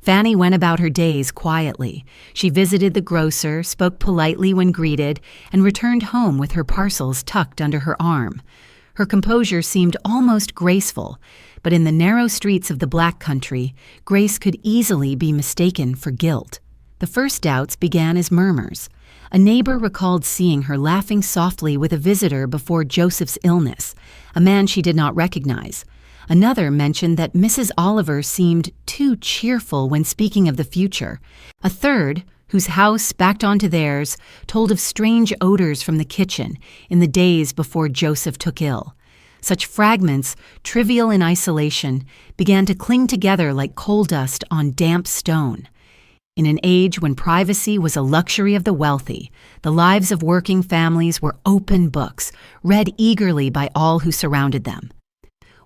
Fanny went about her days quietly. She visited the grocer, spoke politely when greeted, and returned home with her parcels tucked under her arm. Her composure seemed almost graceful, but in the narrow streets of the Black Country, grace could easily be mistaken for guilt. The first doubts began as murmurs. A neighbor recalled seeing her laughing softly with a visitor before Joseph's illness, a man she did not recognize. Another mentioned that Mrs. Oliver seemed too cheerful when speaking of the future. A third, whose house backed onto theirs, told of strange odors from the kitchen in the days before Joseph took ill. Such fragments, trivial in isolation, began to cling together like coal dust on damp stone. In an age when privacy was a luxury of the wealthy, the lives of working families were open books, read eagerly by all who surrounded them.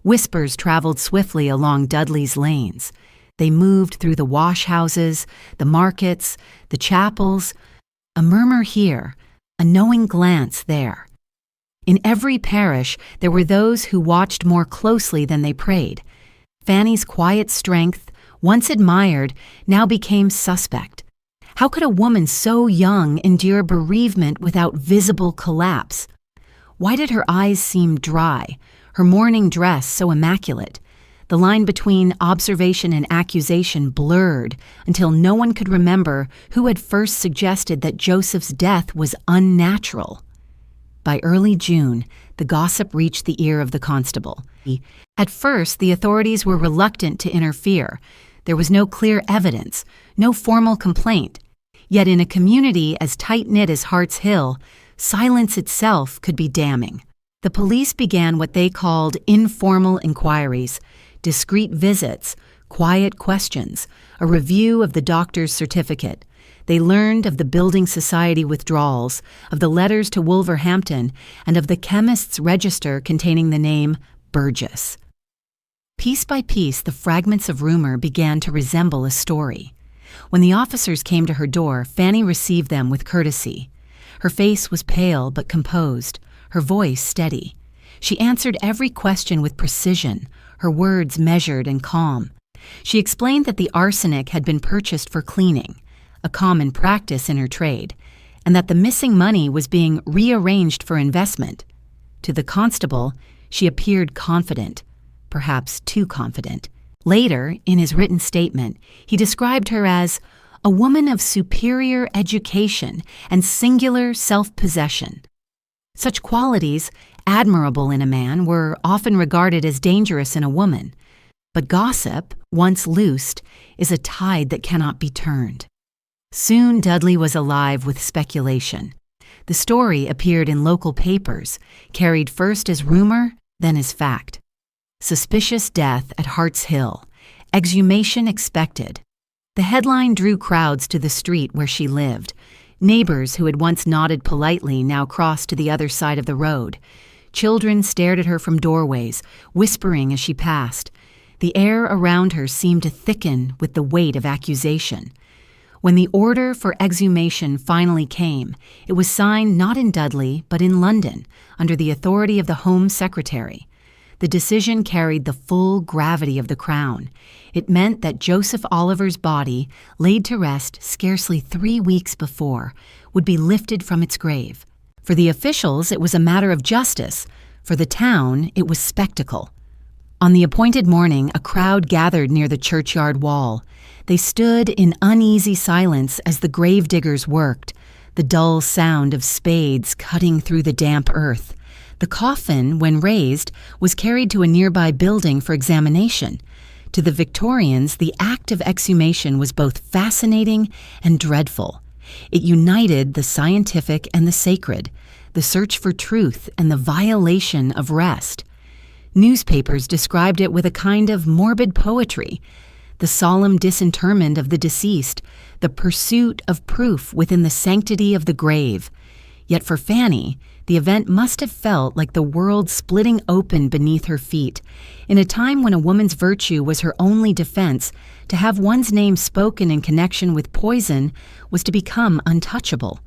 Whispers traveled swiftly along Dudley's lanes. They moved through the wash houses, the markets, the chapels, a murmur here, a knowing glance there. In every parish, there were those who watched more closely than they prayed. Fanny's quiet strength, once admired, now became suspect. How could a woman so young endure bereavement without visible collapse? Why did her eyes seem dry, her mourning dress so immaculate? The line between observation and accusation blurred until no one could remember who had first suggested that Joseph's death was unnatural. By early June, the gossip reached the ear of the constable. At first, the authorities were reluctant to interfere. There was no clear evidence, no formal complaint. Yet in a community as tight-knit as Harts Hill, silence itself could be damning. The police began what they called informal inquiries, discreet visits, quiet questions, a review of the doctor's certificate. They learned of the building society withdrawals, of the letters to Wolverhampton, and of the chemist's register containing the name Burgess. Piece by piece, the fragments of rumor began to resemble a story. When the officers came to her door, Fanny received them with courtesy. Her face was pale but composed, her voice steady. She answered every question with precision, her words measured and calm. She explained that the arsenic had been purchased for cleaning, a common practice in her trade, and that the missing money was being rearranged for investment. To the constable, she appeared confident, perhaps too confident. Later, in his written statement, he described her as a woman of superior education and singular self-possession. Such qualities, admirable in a man, were often regarded as dangerous in a woman. But gossip, once loosed, is a tide that cannot be turned. Soon Dudley was alive with speculation. The story appeared in local papers, carried first as rumor, then as fact. Suspicious death at Harts Hill. Exhumation expected. The headline drew crowds to the street where she lived. Neighbors who had once nodded politely now crossed to the other side of the road. Children stared at her from doorways, whispering as she passed. The air around her seemed to thicken with the weight of accusation. When the order for exhumation finally came, it was signed not in Dudley but in London, under the authority of the Home Secretary. The decision carried the full gravity of the Crown. It meant that Joseph Oliver's body, laid to rest scarcely 3 weeks before, would be lifted from its grave. For the officials, it was a matter of justice. For the town, it was spectacle. On the appointed morning, a crowd gathered near the churchyard wall. They stood in uneasy silence as the gravediggers worked, the dull sound of spades cutting through the damp earth. The coffin, when raised, was carried to a nearby building for examination. To the Victorians, the act of exhumation was both fascinating and dreadful. It united the scientific and the sacred, the search for truth and the violation of rest. Newspapers described it with a kind of morbid poetry, the solemn disinterment of the deceased, the pursuit of proof within the sanctity of the grave. Yet for Fanny, the event must have felt like the world splitting open beneath her feet. In a time when a woman's virtue was her only defense, to have one's name spoken in connection with poison was to become untouchable.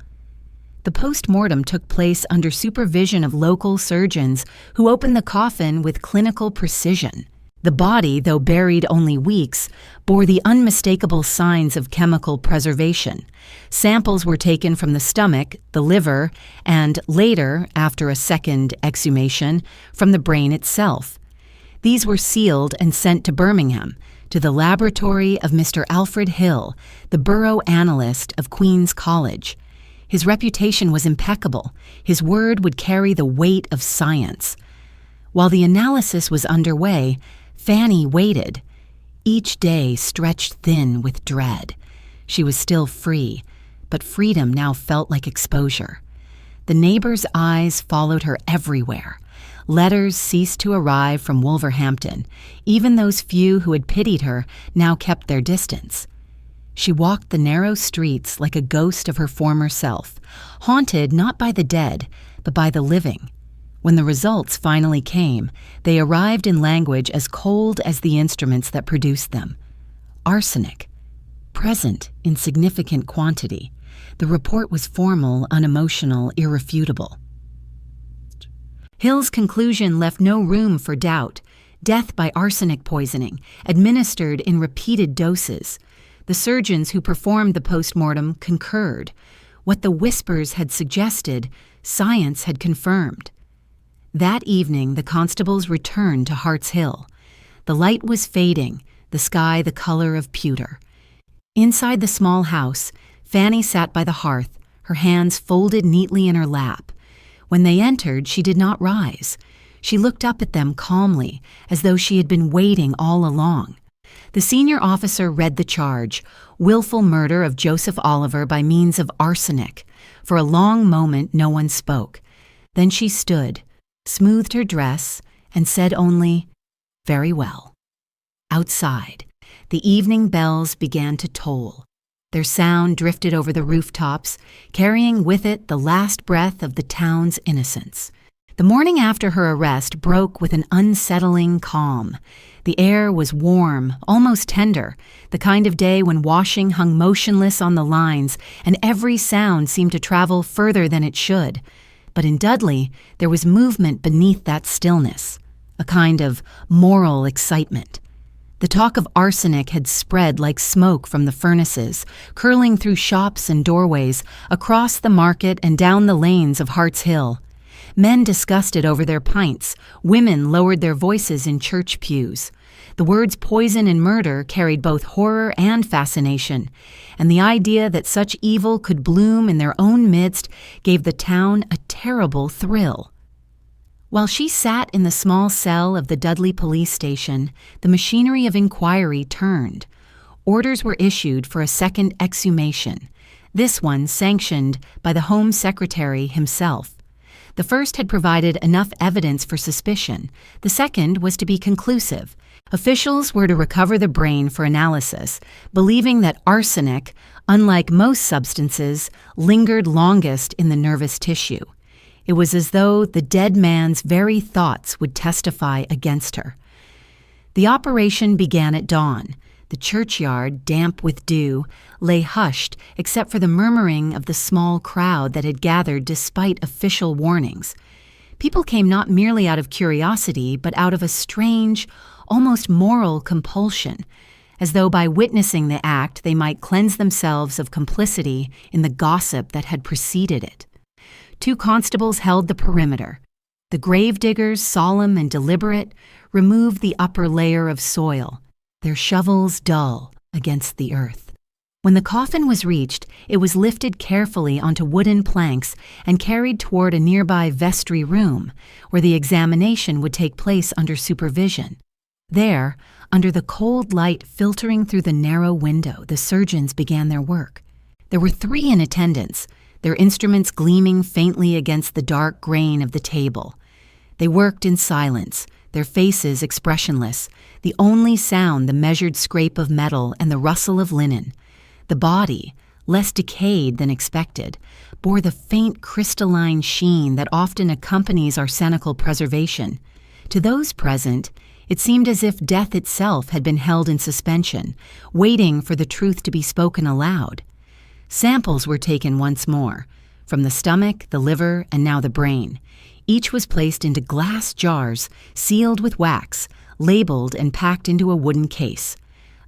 The post-mortem took place under supervision of local surgeons who opened the coffin with clinical precision. The body, though buried only weeks, bore the unmistakable signs of chemical preservation. Samples were taken from the stomach, the liver, and later, after a second exhumation, from the brain itself. These were sealed and sent to Birmingham, to the laboratory of Mr. Alfred Hill, the borough analyst of Queen's College. His reputation was impeccable. His word would carry the weight of science. While the analysis was underway, Fanny waited. Each day stretched thin with dread. She was still free, but freedom now felt like exposure. The neighbors' eyes followed her everywhere. Letters ceased to arrive from Wolverhampton. Even those few who had pitied her now kept their distance. She walked the narrow streets like a ghost of her former self, haunted not by the dead, but by the living. When the results finally came, they arrived in language as cold as the instruments that produced them. Arsenic, present in significant quantity. The report was formal, unemotional, irrefutable. Hill's conclusion left no room for doubt. Death by arsenic poisoning, administered in repeated doses. The surgeons who performed the post-mortem concurred. What the whispers had suggested, science had confirmed. That evening, the constables returned to Harts Hill. The light was fading, the sky the color of pewter. Inside the small house, Fanny sat by the hearth, her hands folded neatly in her lap. When they entered, she did not rise. She looked up at them calmly, as though she had been waiting all along. The senior officer read the charge, willful murder of Joseph Oliver by means of arsenic. For a long moment no one spoke. Then she stood, smoothed her dress, and said only, "Very well." Outside, the evening bells began to toll. Their sound drifted over the rooftops, carrying with it the last breath of the town's innocence. The morning after her arrest broke with an unsettling calm. The air was warm, almost tender, the kind of day when washing hung motionless on the lines and every sound seemed to travel further than it should. But in Dudley, there was movement beneath that stillness, a kind of moral excitement. The talk of arsenic had spread like smoke from the furnaces, curling through shops and doorways, across the market and down the lanes of Hart's Hill. Men discussed it over their pints, women lowered their voices in church pews. The words poison and murder carried both horror and fascination, and the idea that such evil could bloom in their own midst gave the town a terrible thrill. While she sat in the small cell of the Dudley police station, the machinery of inquiry turned. Orders were issued for a second exhumation, this one sanctioned by the Home Secretary himself. The first had provided enough evidence for suspicion. The second was to be conclusive. Officials were to recover the brain for analysis, believing that arsenic, unlike most substances, lingered longest in the nervous tissue. It was as though the dead man's very thoughts would testify against her. The operation began at dawn. The churchyard, damp with dew, lay hushed except for the murmuring of the small crowd that had gathered despite official warnings. People came not merely out of curiosity, but out of a strange, almost moral compulsion, as though by witnessing the act they might cleanse themselves of complicity in the gossip that had preceded it. 2 constables held the perimeter. The gravediggers, solemn and deliberate, removed the upper layer of soil, their shovels dull against the earth. When the coffin was reached, it was lifted carefully onto wooden planks and carried toward a nearby vestry room, where the examination would take place under supervision. There, under the cold light filtering through the narrow window, the surgeons began their work. There were 3 in attendance, their instruments gleaming faintly against the dark grain of the table. They worked in silence, their faces expressionless, the only sound the measured scrape of metal and the rustle of linen. The body, less decayed than expected, bore the faint crystalline sheen that often accompanies arsenical preservation. To those present, it seemed as if death itself had been held in suspension, waiting for the truth to be spoken aloud. Samples were taken once more, from the stomach, the liver, and now the brain. Each was placed into glass jars, sealed with wax, labeled and packed into a wooden case.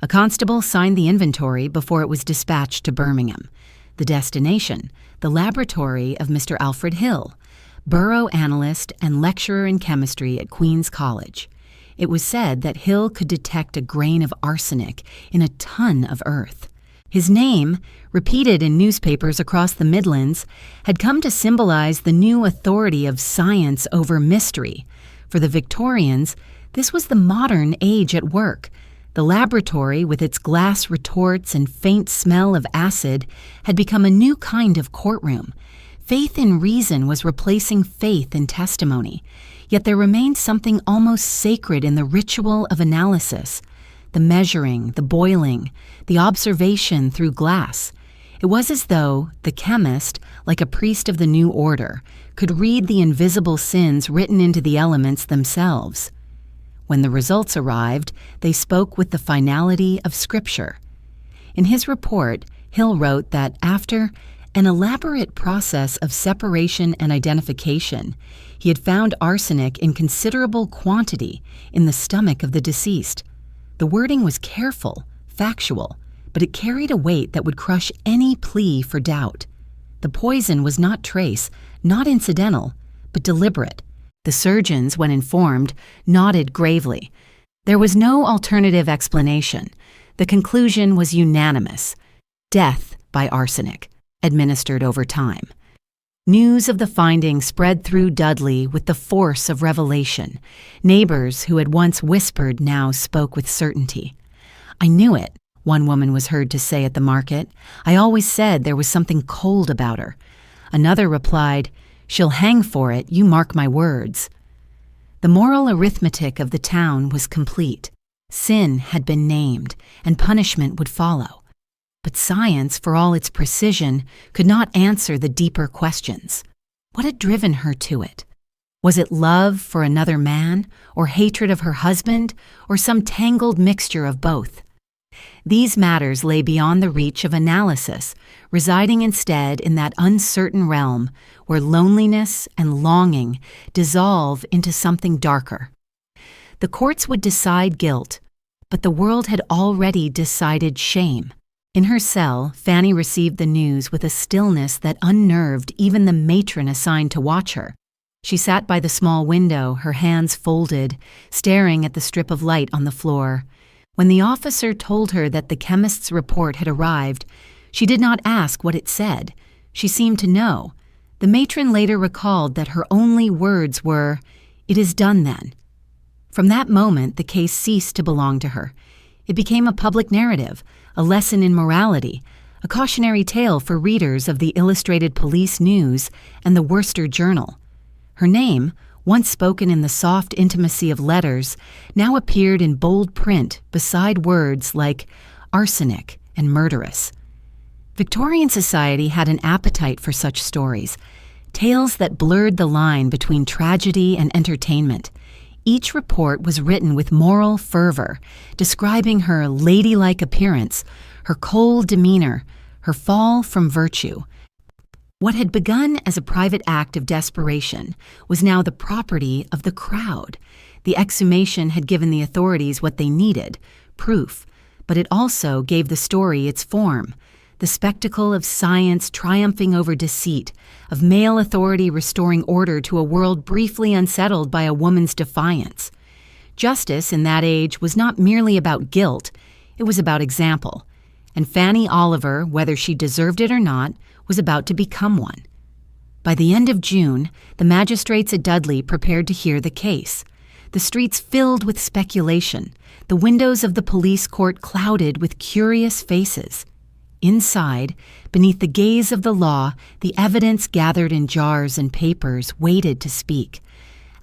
A constable signed the inventory before it was dispatched to Birmingham. The destination, the laboratory of Mr. Alfred Hill, borough analyst and lecturer in chemistry at Queen's College. It was said that Hill could detect a grain of arsenic in a ton of earth. His name, repeated in newspapers across the Midlands, had come to symbolize the new authority of science over mystery. For the Victorians, this was the modern age at work. The laboratory, with its glass retorts and faint smell of acid, had become a new kind of courtroom. Faith in reason was replacing faith in testimony, yet there remained something almost sacred in the ritual of analysis. The measuring, the boiling, the observation through glass. It was as though the chemist, like a priest of the new order, could read the invisible sins written into the elements themselves. When the results arrived, they spoke with the finality of Scripture. In his report, Hill wrote that after an elaborate process of separation and identification, he had found arsenic in considerable quantity in the stomach of the deceased. The wording was careful, factual, but it carried a weight that would crush any plea for doubt. The poison was not trace, not incidental, but deliberate. The surgeons, when informed, nodded gravely. There was no alternative explanation. The conclusion was unanimous: death by arsenic, administered over time. News of the finding spread through Dudley with the force of revelation. Neighbors who had once whispered now spoke with certainty. "I knew it," one woman was heard to say at the market. "I always said there was something cold about her." Another replied, "She'll hang for it, you mark my words." The moral arithmetic of the town was complete. Sin had been named, and punishment would follow. But science, for all its precision, could not answer the deeper questions. What had driven her to it? Was it love for another man, or hatred of her husband, or some tangled mixture of both? These matters lay beyond the reach of analysis, residing instead in that uncertain realm where loneliness and longing dissolve into something darker. The courts would decide guilt, but the world had already decided shame. In her cell, Fanny received the news with a stillness that unnerved even the matron assigned to watch her. She sat by the small window, her hands folded, staring at the strip of light on the floor. When the officer told her that the chemist's report had arrived, she did not ask what it said. She seemed to know. The matron later recalled that her only words were, "It is done then." From that moment, the case ceased to belong to her. It became a public narrative, a lesson in morality, a cautionary tale for readers of the Illustrated Police News and the Worcester Journal. Her name, once spoken in the soft intimacy of letters, now appeared in bold print beside words like arsenic and murderess. Victorian society had an appetite for such stories, tales that blurred the line between tragedy and entertainment. Each report was written with moral fervor, describing her ladylike appearance, her cold demeanor, her fall from virtue. What had begun as a private act of desperation was now the property of the crowd. The exhumation had given the authorities what they needed, proof, but it also gave the story its form. The spectacle of science triumphing over deceit, of male authority restoring order to a world briefly unsettled by a woman's defiance. Justice in that age was not merely about guilt, it was about example. And Fanny Oliver, whether she deserved it or not, was about to become one. By the end of June, the magistrates at Dudley prepared to hear the case. The streets filled with speculation, the windows of the police court clouded with curious faces. Inside, beneath the gaze of the law, the evidence gathered in jars and papers waited to speak.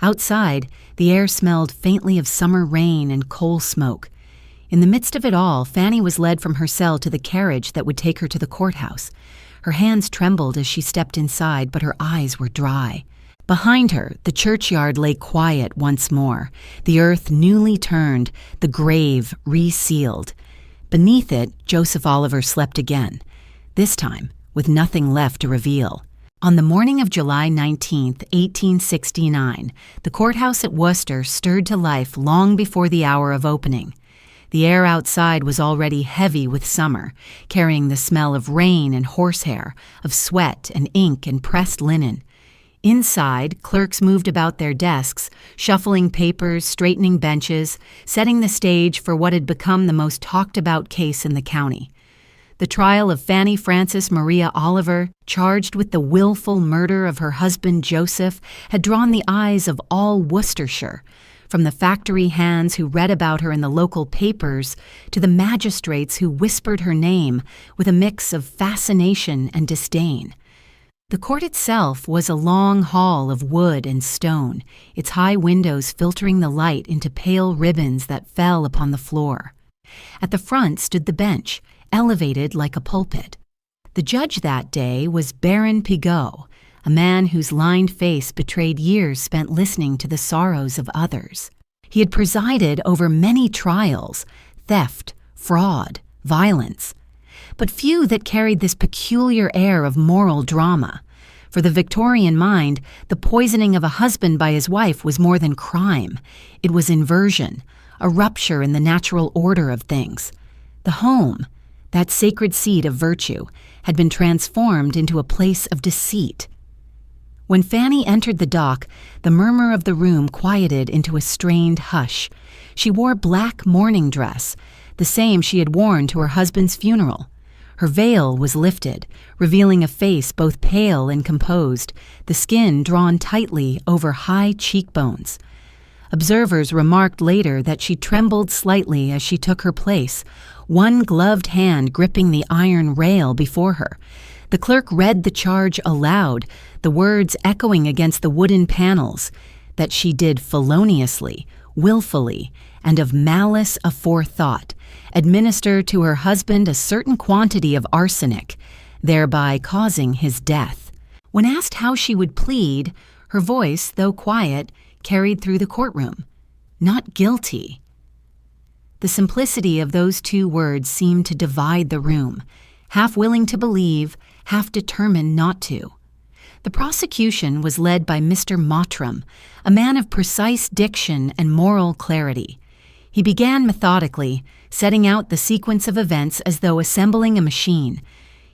Outside, the air smelled faintly of summer rain and coal smoke. In the midst of it all, Fanny was led from her cell to the carriage that would take her to the courthouse. Her hands trembled as she stepped inside, but her eyes were dry. Behind her, the churchyard lay quiet once more, the earth newly turned, the grave resealed. Beneath it, Joseph Oliver slept again, this time with nothing left to reveal. On the morning of July 19, 1869, the courthouse at Worcester stirred to life long before the hour of opening. The air outside was already heavy with summer, carrying the smell of rain and horsehair, of sweat and ink and pressed linen. Inside, clerks moved about their desks, shuffling papers, straightening benches, setting the stage for what had become the most talked-about case in the county. The trial of Fanny Francis Maria Oliver, charged with the willful murder of her husband Joseph, had drawn the eyes of all Worcestershire, from the factory hands who read about her in the local papers to the magistrates who whispered her name with a mix of fascination and disdain. The court itself was a long hall of wood and stone, its high windows filtering the light into pale ribbons that fell upon the floor. At the front stood the bench, elevated like a pulpit. The judge that day was Baron Pigot, a man whose lined face betrayed years spent listening to the sorrows of others. He had presided over many trials, theft, fraud, violence, but few that carried this peculiar air of moral drama. For the Victorian mind, the poisoning of a husband by his wife was more than crime. It was inversion, a rupture in the natural order of things. The home, that sacred seat of virtue, had been transformed into a place of deceit. When Fanny entered the dock, the murmur of the room quieted into a strained hush. She wore black mourning dress, the same she had worn to her husband's funeral. Her veil was lifted, revealing a face both pale and composed, the skin drawn tightly over high cheekbones. Observers remarked later that she trembled slightly as she took her place, one gloved hand gripping the iron rail before her. The clerk read the charge aloud, the words echoing against the wooden panels, that she did feloniously, willfully, and of malice aforethought, administer to her husband a certain quantity of arsenic, thereby causing his death. When asked how she would plead, her voice, though quiet, carried through the courtroom. Not guilty. The simplicity of those two words seemed to divide the room, half willing to believe, half determined not to. The prosecution was led by Mr. Mottram, a man of precise diction and moral clarity. He began methodically, setting out the sequence of events as though assembling a machine.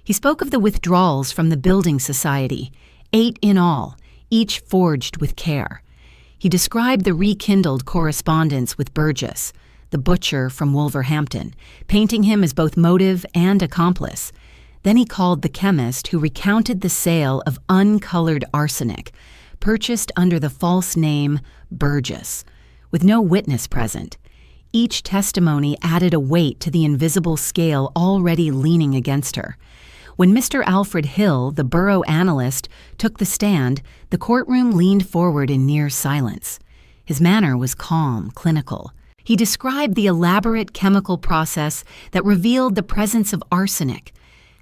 He spoke of the withdrawals from the building society, 8 in all, each forged with care. He described the rekindled correspondence with Burgess, the butcher from Wolverhampton, painting him as both motive and accomplice. Then he called the chemist who recounted the sale of uncolored arsenic, purchased under the false name Burgess, with no witness present. Each testimony added a weight to the invisible scale already leaning against her. When Mr. Alfred Hill, the borough analyst, took the stand, the courtroom leaned forward in near silence. His manner was calm, clinical. He described the elaborate chemical process that revealed the presence of arsenic,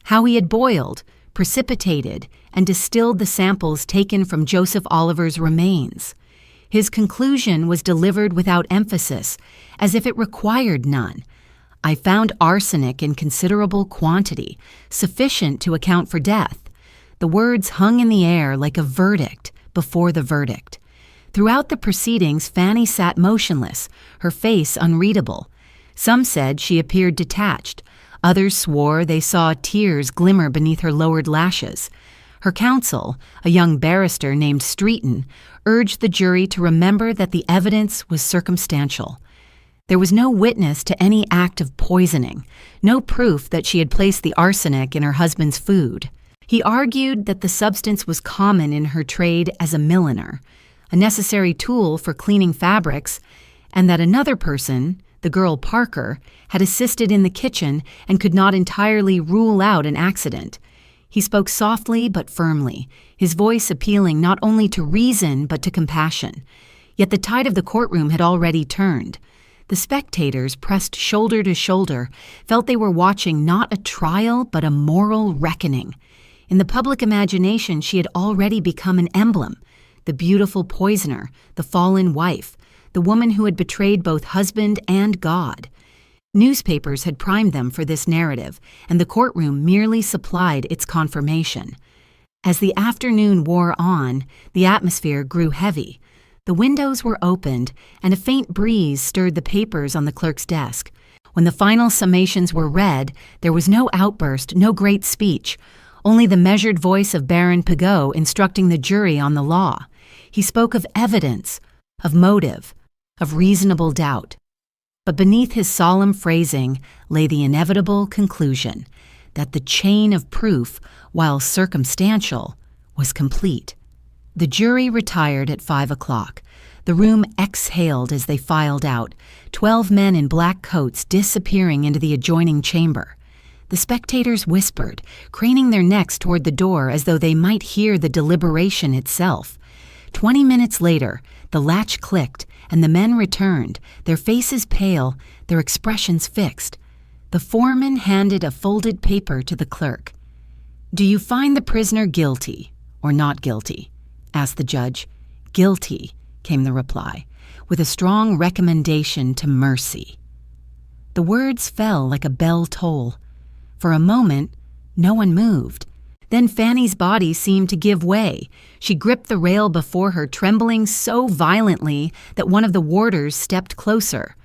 how he had boiled, precipitated, and distilled the samples taken from Joseph Oliver's remains. His conclusion was delivered without emphasis, as if it required none. I found arsenic in considerable quantity, sufficient to account for death. The words hung in the air like a verdict before the verdict. Throughout the proceedings, Fanny sat motionless, her face unreadable. Some said she appeared detached. Others swore they saw tears glimmer beneath her lowered lashes. Her counsel, a young barrister named Streeton, urged the jury to remember that the evidence was circumstantial. There was no witness to any act of poisoning, no proof that she had placed the arsenic in her husband's food. He argued that the substance was common in her trade as a milliner, a necessary tool for cleaning fabrics, and that another person, the girl Parker, had assisted in the kitchen and could not entirely rule out an accident. He spoke softly but firmly, his voice appealing not only to reason but to compassion. Yet the tide of the courtroom had already turned. The spectators, pressed shoulder to shoulder, felt they were watching not a trial but a moral reckoning. In the public imagination, she had already become an emblem, the beautiful poisoner, the fallen wife, the woman who had betrayed both husband and God. Newspapers had primed them for this narrative, and the courtroom merely supplied its confirmation. As the afternoon wore on, the atmosphere grew heavy. The windows were opened, and a faint breeze stirred the papers on the clerk's desk. When the final summations were read, there was no outburst, no great speech, only the measured voice of Baron Pigot instructing the jury on the law. He spoke of evidence, of motive, of reasonable doubt. But beneath his solemn phrasing lay the inevitable conclusion that the chain of proof, while circumstantial, was complete. The jury retired at 5 o'clock. The room exhaled as they filed out, 12 men in black coats disappearing into the adjoining chamber. The spectators whispered, craning their necks toward the door as though they might hear the deliberation itself. 20 minutes later, the latch clicked, and the men returned, their faces pale, their expressions fixed. The foreman handed a folded paper to the clerk. "Do you find the prisoner guilty or not guilty?" asked the judge. "Guilty," came the reply, with a strong recommendation to mercy. The words fell like a bell toll. For a moment, no one moved. Then Fanny's body seemed to give way. She gripped the rail before her, trembling so violently that one of the warders stepped closer.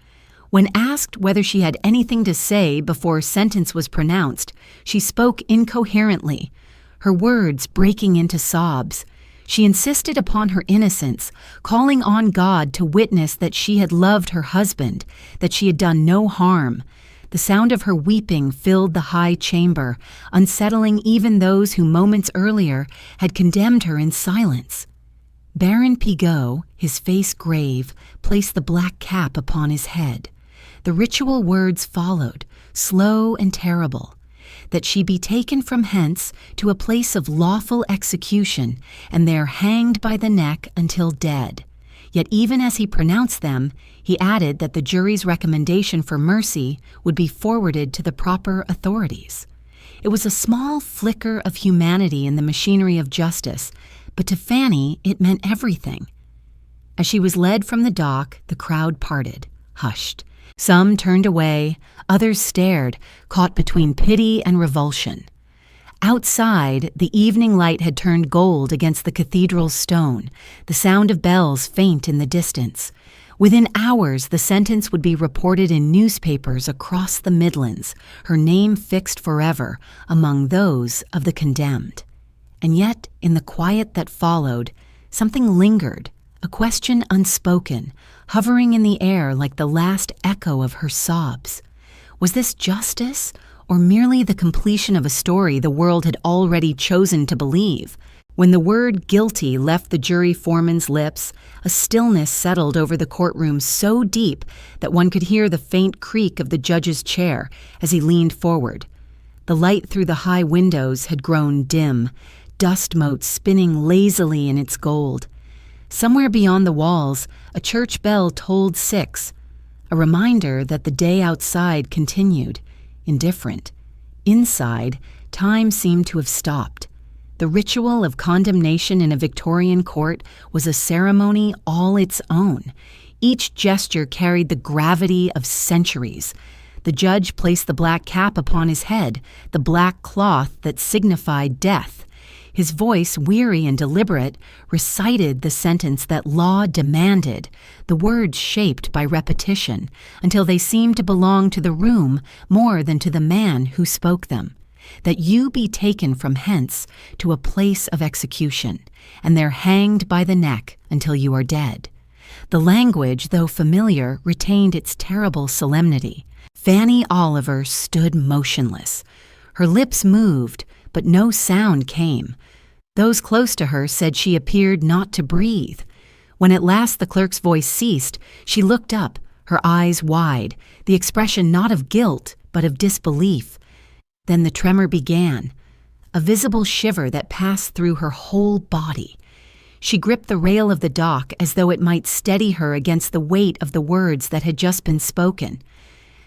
When asked whether she had anything to say before sentence was pronounced, she spoke incoherently, her words breaking into sobs. She insisted upon her innocence, calling on God to witness that she had loved her husband, that she had done no harm. The sound of her weeping filled the high chamber, unsettling even those who moments earlier had condemned her in silence. Baron Pigot, his face grave, placed the black cap upon his head. The ritual words followed, slow and terrible, that she be taken from hence to a place of lawful execution, and there hanged by the neck until dead. Yet even as he pronounced them, he added that the jury's recommendation for mercy would be forwarded to the proper authorities. It was a small flicker of humanity in the machinery of justice, but to Fanny it meant everything. As she was led from the dock, the crowd parted, hushed. Some turned away, others stared, caught between pity and revulsion. Outside, the evening light had turned gold against the cathedral's stone, the sound of bells faint in the distance. Within hours, the sentence would be reported in newspapers across the Midlands, her name fixed forever among those of the condemned. And yet, in the quiet that followed, something lingered, a question unspoken, hovering in the air like the last echo of her sobs. Was this justice, or merely the completion of a story the world had already chosen to believe? When the word guilty left the jury foreman's lips, a stillness settled over the courtroom so deep that one could hear the faint creak of the judge's chair as he leaned forward. The light through the high windows had grown dim, dust motes spinning lazily in its gold. Somewhere beyond the walls, a church bell tolled 6, a reminder that the day outside continued, indifferent. Inside, time seemed to have stopped. The ritual of condemnation in a Victorian court was a ceremony all its own. Each gesture carried the gravity of centuries. The judge placed the black cap upon his head, the black cloth that signified death. His voice, weary and deliberate, recited the sentence that law demanded, the words shaped by repetition, until they seemed to belong to the room more than to the man who spoke them. That you be taken from hence to a place of execution, and there hanged by the neck until you are dead. The language, though familiar, retained its terrible solemnity. Fanny Oliver stood motionless. Her lips moved, but no sound came. Those close to her said she appeared not to breathe. When at last the clerk's voice ceased, she looked up, her eyes wide, the expression not of guilt, but of disbelief. Then the tremor began, a visible shiver that passed through her whole body. She gripped the rail of the dock as though it might steady her against the weight of the words that had just been spoken.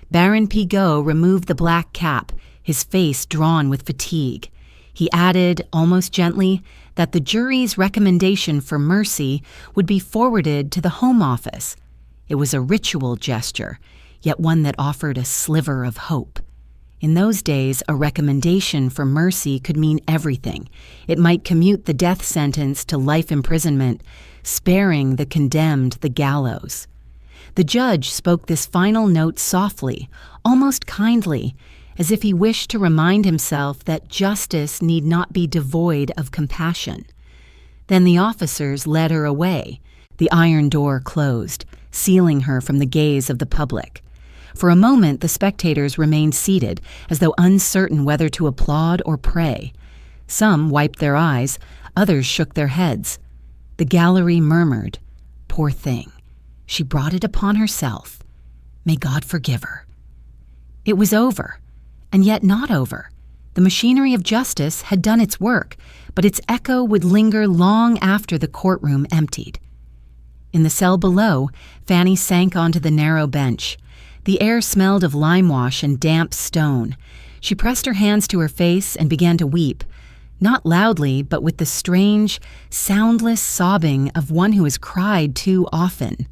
Baron Pigot removed the black cap, his face drawn with fatigue. He added, almost gently, that the jury's recommendation for mercy would be forwarded to the Home Office. It was a ritual gesture, yet one that offered a sliver of hope. In those days, a recommendation for mercy could mean everything. It might commute the death sentence to life imprisonment, sparing the condemned the gallows. The judge spoke this final note softly, almost kindly, as if he wished to remind himself that justice need not be devoid of compassion. Then the officers led her away. The iron door closed, sealing her from the gaze of the public. For a moment, the spectators remained seated, as though uncertain whether to applaud or pray. Some wiped their eyes, others shook their heads. The gallery murmured, "Poor thing. She brought it upon herself. May God forgive her." It was over. And yet not over. The machinery of justice had done its work, but its echo would linger long after the courtroom emptied. In the cell below, Fanny sank onto the narrow bench. The air smelled of limewash and damp stone. She pressed her hands to her face and began to weep, not loudly, but with the strange, soundless sobbing of one who has cried too often.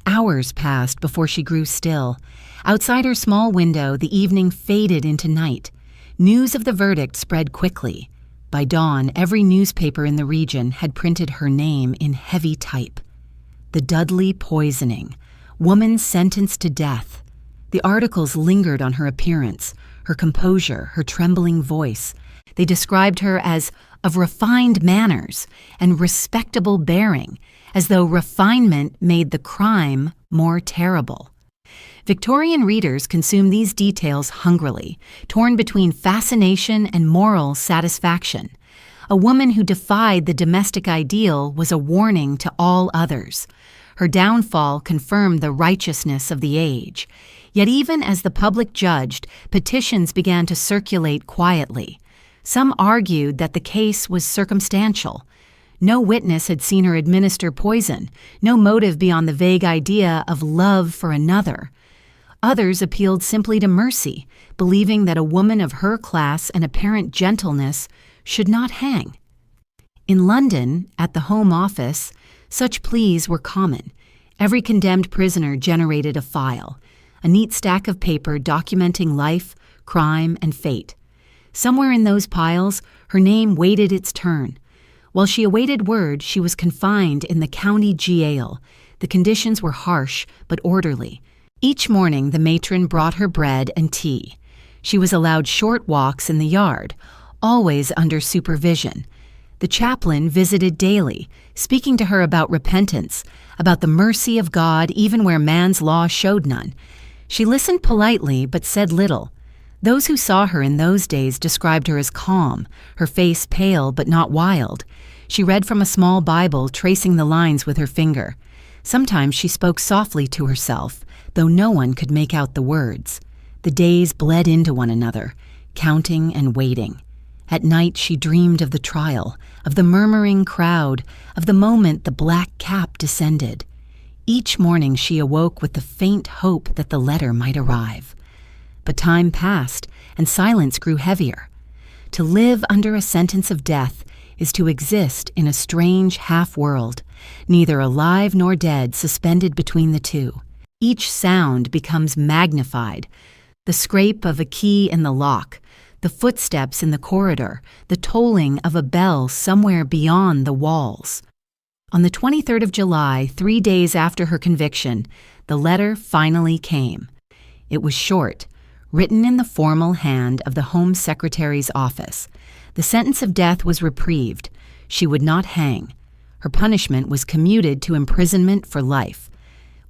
Hours passed before she grew still. Outside her small window, the evening faded into night. News of the verdict spread quickly. By dawn, every newspaper in the region had printed her name in heavy type. The Dudley poisoning. Woman sentenced to death. The articles lingered on her appearance, her composure, her trembling voice. They described her as of refined manners and respectable bearing, as though refinement made the crime more terrible. Victorian readers consumed these details hungrily, torn between fascination and moral satisfaction. A woman who defied the domestic ideal was a warning to all others. Her downfall confirmed the righteousness of the age. Yet even as the public judged, petitions began to circulate quietly. Some argued that the case was circumstantial. No witness had seen her administer poison, no motive beyond the vague idea of love for another. Others appealed simply to mercy, believing that a woman of her class and apparent gentleness should not hang. In London, at the Home Office, such pleas were common. Every condemned prisoner generated a file, a neat stack of paper documenting life, crime, and fate. Somewhere in those piles, her name waited its turn. While she awaited word, she was confined in the county jail. The conditions were harsh but orderly. Each morning, the matron brought her bread and tea. She was allowed short walks in the yard, always under supervision. The chaplain visited daily, speaking to her about repentance, about the mercy of God even where man's law showed none. She listened politely but said little. Those who saw her in those days described her as calm, her face pale but not wild. She read from a small Bible, tracing the lines with her finger. Sometimes she spoke softly to herself, though no one could make out the words. The days bled into one another, counting and waiting. At night she dreamed of the trial, of the murmuring crowd, of the moment the black cap descended. Each morning she awoke with the faint hope that the letter might arrive. But time passed, and silence grew heavier. To live under a sentence of death is to exist in a strange half-world, neither alive nor dead, suspended between the two. Each sound becomes magnified. The scrape of a key in the lock, the footsteps in the corridor, the tolling of a bell somewhere beyond the walls. On the 23rd of July, 3 days after her conviction, the letter finally came. It was short, written in the formal hand of the Home Secretary's office. The sentence of death was reprieved. She would not hang. Her punishment was commuted to imprisonment for life.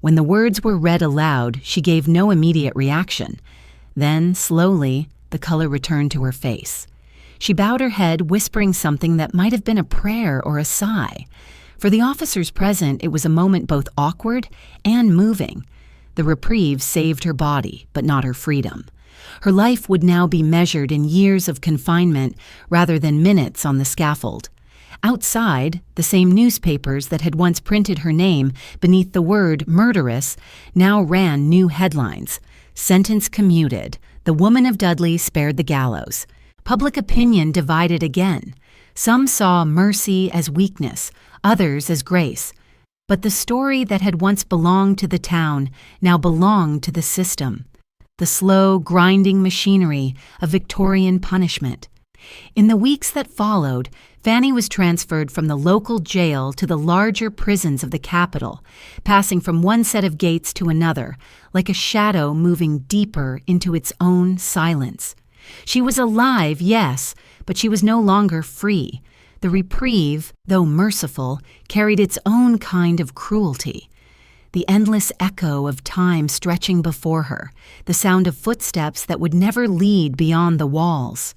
When the words were read aloud, she gave no immediate reaction. Then, slowly, the color returned to her face. She bowed her head, whispering something that might have been a prayer or a sigh. For the officers present, it was a moment both awkward and moving. The reprieve saved her body, but not her freedom. Her life would now be measured in years of confinement rather than minutes on the scaffold. Outside, the same newspapers that had once printed her name beneath the word murderess now ran new headlines. Sentence commuted. The woman of Dudley spared the gallows. Public opinion divided again. Some saw mercy as weakness, others as grace. But the story that had once belonged to the town now belonged to the system, the slow, grinding machinery of Victorian punishment. In the weeks that followed, Fanny was transferred from the local jail to the larger prisons of the capital, passing from one set of gates to another, like a shadow moving deeper into its own silence. She was alive, yes, but she was no longer free. The reprieve, though merciful, carried its own kind of cruelty. The endless echo of time stretching before her, the sound of footsteps that would never lead beyond the walls.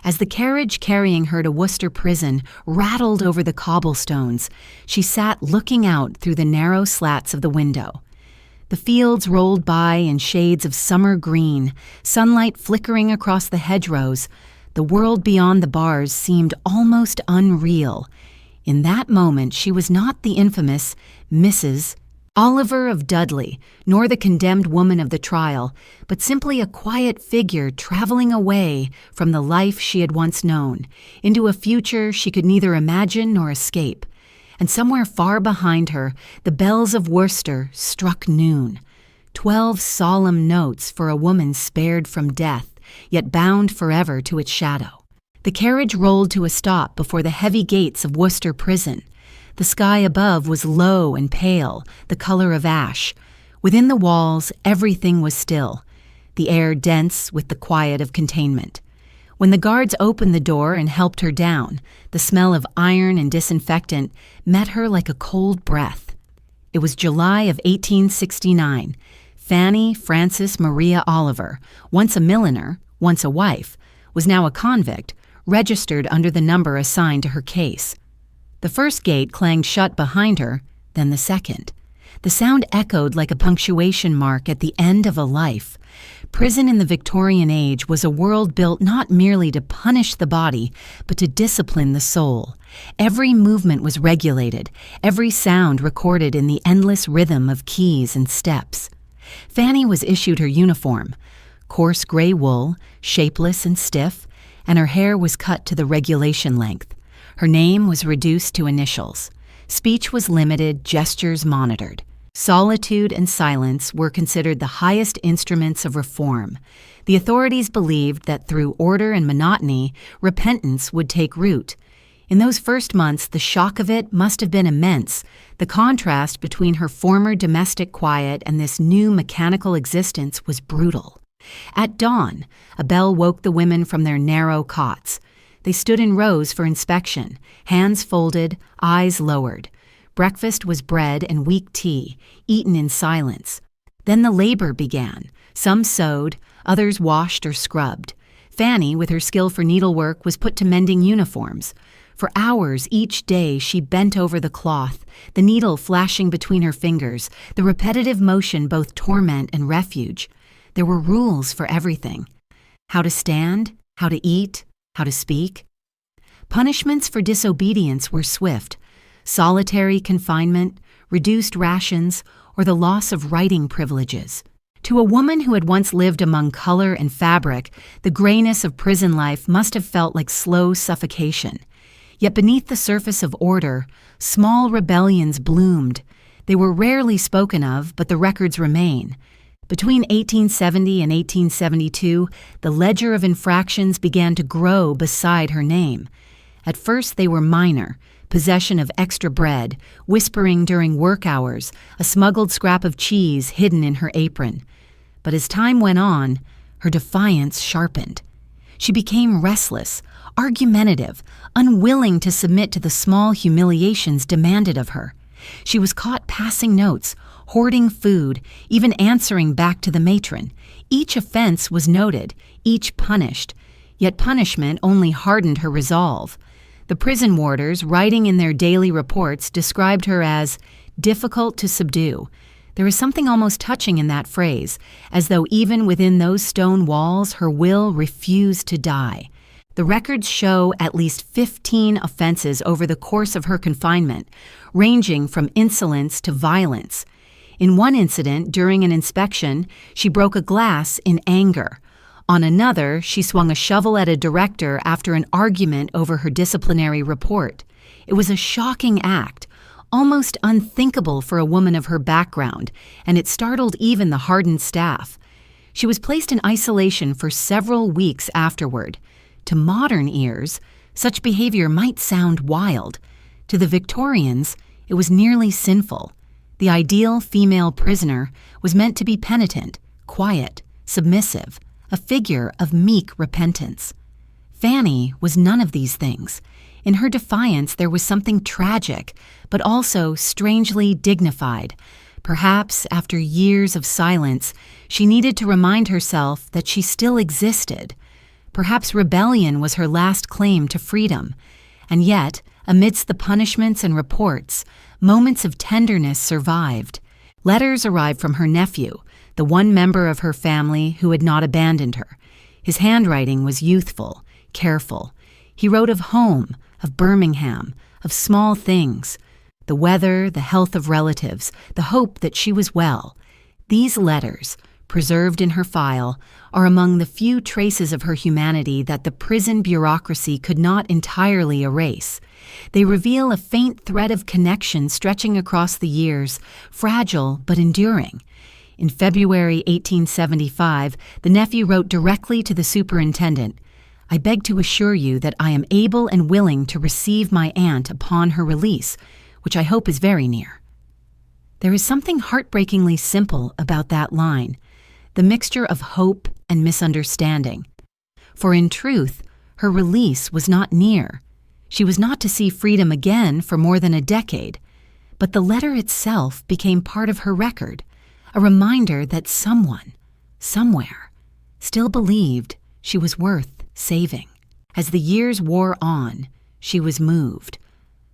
As the carriage carrying her to Worcester Prison rattled over the cobblestones, she sat looking out through the narrow slats of the window. The fields rolled by in shades of summer green, sunlight flickering across the hedgerows. The world beyond the bars seemed almost unreal. In that moment, she was not the infamous Mrs. Oliver of Dudley, nor the condemned woman of the trial, but simply a quiet figure traveling away from the life she had once known, into a future she could neither imagine nor escape. And somewhere far behind her, the bells of Worcester struck noon. 12 solemn notes for a woman spared from death, yet bound forever to its shadow. The carriage rolled to a stop before the heavy gates of Worcester Prison. The sky above was low and pale, the color of ash. Within the walls, everything was still, the air dense with the quiet of containment. When the guards opened the door and helped her down, the smell of iron and disinfectant met her like a cold breath. It was July of 1869. Fanny Francis Maria Oliver, once a milliner, once a wife, was now a convict, registered under the number assigned to her case. The first gate clanged shut behind her, then the second. The sound echoed like a punctuation mark at the end of a life. Prison in the Victorian age was a world built not merely to punish the body, but to discipline the soul. Every movement was regulated, every sound recorded in the endless rhythm of keys and steps. Fanny was issued her uniform, coarse gray wool, shapeless and stiff, and her hair was cut to the regulation length. Her name was reduced to initials. Speech was limited, gestures monitored. Solitude and silence were considered the highest instruments of reform. The authorities believed that through order and monotony, repentance would take root. In those first months, the shock of it must have been immense. The contrast between her former domestic quiet and this new mechanical existence was brutal. At dawn, a bell woke the women from their narrow cots. They stood in rows for inspection, hands folded, eyes lowered. Breakfast was bread and weak tea, eaten in silence. Then the labor began. Some sewed, others washed or scrubbed. Fanny, with her skill for needlework, was put to mending uniforms. For hours each day she bent over the cloth, the needle flashing between her fingers, the repetitive motion both torment and refuge. There were rules for everything. How to stand, how to eat, how to speak. Punishments for disobedience were swift. Solitary confinement, reduced rations, or the loss of writing privileges. To a woman who had once lived among color and fabric, the grayness of prison life must have felt like slow suffocation. Yet beneath the surface of order, small rebellions bloomed. They were rarely spoken of, but the records remain. Between 1870 and 1872, the ledger of infractions began to grow beside her name. At first they were minor: possession of extra bread, whispering during work hours, a smuggled scrap of cheese hidden in her apron. But as time went on, her defiance sharpened. She became restless, argumentative, unwilling to submit to the small humiliations demanded of her. She was caught passing notes, hoarding food, even answering back to the matron. Each offense was noted, each punished, yet punishment only hardened her resolve. The prison warders, writing in their daily reports, described her as difficult to subdue. There is something almost touching in that phrase, as though even within those stone walls her will refused to die. The records show at least 15 offenses over the course of her confinement, ranging from insolence to violence. In one incident, during an inspection, she broke a glass in anger. On another, she swung a shovel at a director after an argument over her disciplinary report. It was a shocking act, almost unthinkable for a woman of her background, and it startled even the hardened staff. She was placed in isolation for several weeks afterward. To modern ears, such behavior might sound wild. To the Victorians, it was nearly sinful. The ideal female prisoner was meant to be penitent, quiet, submissive, a figure of meek repentance. Fanny was none of these things. In her defiance there was something tragic, but also strangely dignified. Perhaps, after years of silence, she needed to remind herself that she still existed. Perhaps rebellion was her last claim to freedom. And yet, amidst the punishments and reports, moments of tenderness survived. Letters arrived from her nephew, the one member of her family who had not abandoned her. His handwriting was youthful, careful. He wrote of home, of Birmingham, of small things, the weather, the health of relatives, the hope that she was well. These letters, preserved in her file, are among the few traces of her humanity that the prison bureaucracy could not entirely erase. They reveal a faint thread of connection stretching across the years, fragile but enduring. In February 1875, the nephew wrote directly to the superintendent, "I beg to assure you that I am able and willing to receive my aunt upon her release, which I hope is very near." There is something heartbreakingly simple about that line, the mixture of hope and misunderstanding. For in truth, Her release was not near. She was not to see freedom again for more than a decade. But the letter itself became part of her record, a reminder that someone, somewhere, still believed she was worth saving. As the years wore on, she was moved.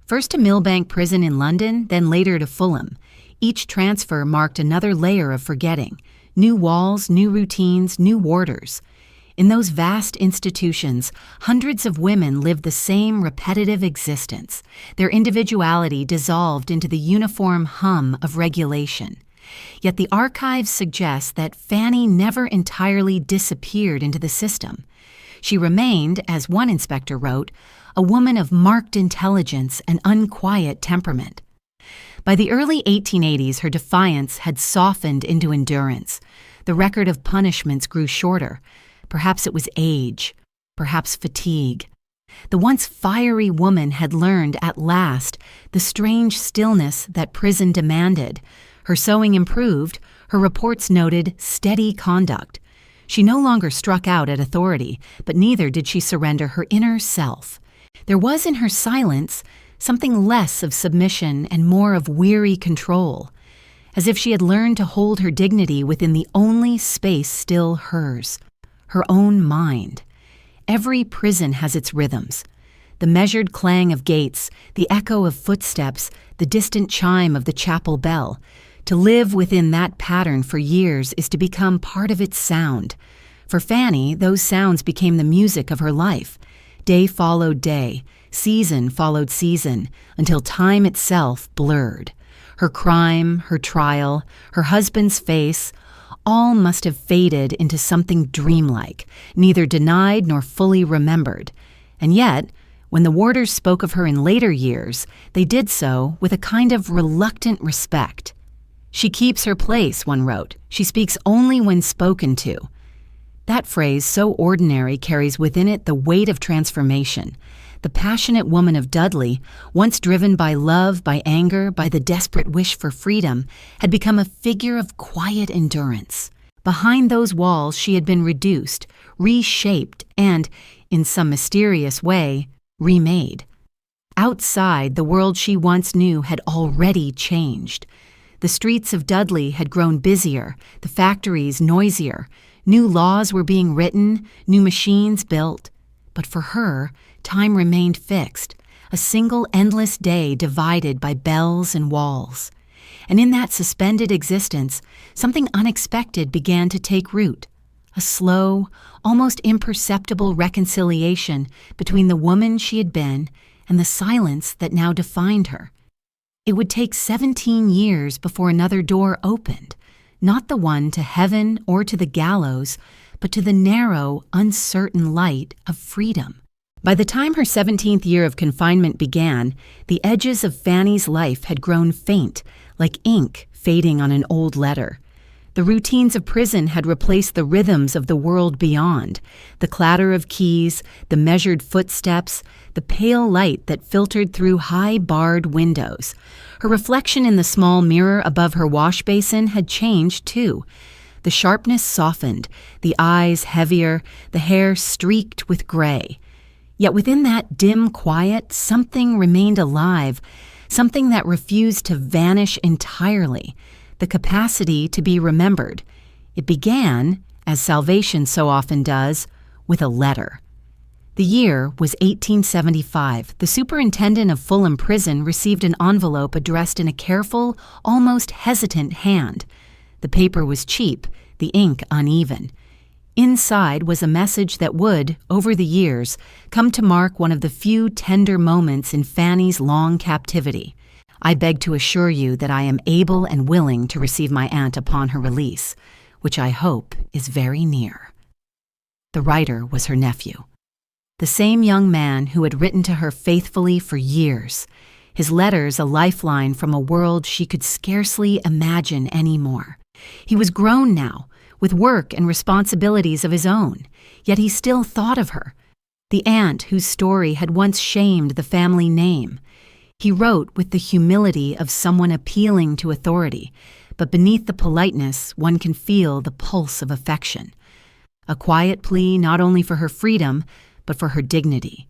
First to Millbank Prison in London, then later to Fulham. Each transfer marked another layer of forgetting. New walls, new routines, new warders. In those vast institutions, hundreds of women lived the same repetitive existence, their individuality dissolved into the uniform hum of regulation. Yet the archives suggest that Fanny never entirely disappeared into the system. She remained, as one inspector wrote, a woman of marked intelligence and unquiet temperament. By the early 1880s, her defiance had softened into endurance. The record of punishments grew shorter. Perhaps it was age, perhaps fatigue. The once fiery woman had learned at last the strange stillness that prison demanded. Her sewing improved, her reports noted steady conduct. She no longer struck out at authority, but neither did she surrender her inner self. There was in her silence something less of submission and more of weary control, as if she had learned to hold her dignity within the only space still hers. Her own mind. Every prison has its rhythms. The measured clang of gates, the echo of footsteps, the distant chime of the chapel bell. To live within that pattern for years is to become part of its sound. For Fanny, those sounds became the music of her life. Day followed day, season followed season, until time itself blurred. Her crime, her trial, her husband's face, all must have faded into something dreamlike, neither denied nor fully remembered. And yet, when the warders spoke of her in later years, they did so with a kind of reluctant respect. She keeps her place, one wrote. She speaks only when spoken to. That phrase, so ordinary, carries within it the weight of transformation. The passionate woman of Dudley, once driven by love, by anger, by the desperate wish for freedom, had become a figure of quiet endurance. Behind those walls she had been reduced, reshaped, and, in some mysterious way, remade. Outside, the world she once knew had already changed. The streets of Dudley had grown busier, the factories noisier. New laws were being written, new machines built. But for her, time remained fixed, a single endless day divided by bells and walls. And in that suspended existence, something unexpected began to take root, a slow, almost imperceptible reconciliation between the woman she had been and the silence that now defined her. It would take 17 years before another door opened, not the one to heaven or to the gallows, but to the narrow, uncertain light of freedom. By the time her 17th year of confinement began, the edges of Fanny's life had grown faint, like ink fading on an old letter. The routines of prison had replaced the rhythms of the world beyond, the clatter of keys, the measured footsteps, the pale light that filtered through high barred windows. Her reflection in the small mirror above her wash basin had changed, too. The sharpness softened, the eyes heavier, the hair streaked with gray. Yet within that dim quiet, something remained alive, something that refused to vanish entirely, the capacity to be remembered. It began, as salvation so often does, with a letter. The year was 1875. The superintendent of Fulham Prison received an envelope addressed in a careful, almost hesitant hand. The paper was cheap, the ink uneven. Inside was a message that would, over the years, come to mark one of the few tender moments in Fanny's long captivity. I beg to assure you that I am able and willing to receive my aunt upon her release, which I hope is very near. The writer was her nephew, the same young man who had written to her faithfully for years, his letters a lifeline from a world she could scarcely imagine anymore. He was grown now, with work and responsibilities of his own, yet he still thought of her, the aunt whose story had once shamed the family name. He wrote with the humility of someone appealing to authority, but beneath the politeness one can feel the pulse of affection. A quiet plea not only for her freedom, but for her dignity.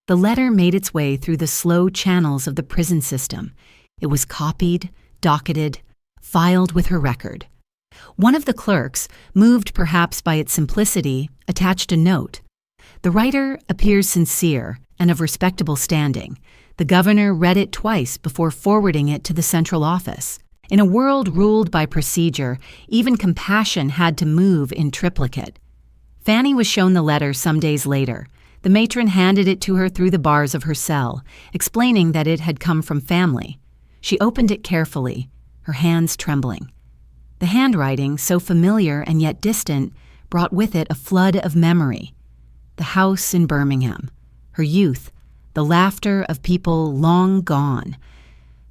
The letter made its way through the slow channels of the prison system. It was copied, docketed, filed with her record. One of the clerks, moved perhaps by its simplicity, attached a note. The writer appears sincere and of respectable standing. The governor read it twice before forwarding it to the central office. In a world ruled by procedure, even compassion had to move in triplicate. Fanny was shown the letter some days later. The matron handed it to her through the bars of her cell, explaining that it had come from family. She opened it carefully, her hands trembling. The handwriting, so familiar and yet distant, brought with it a flood of memory. The house in Birmingham, her youth, the laughter of people long gone.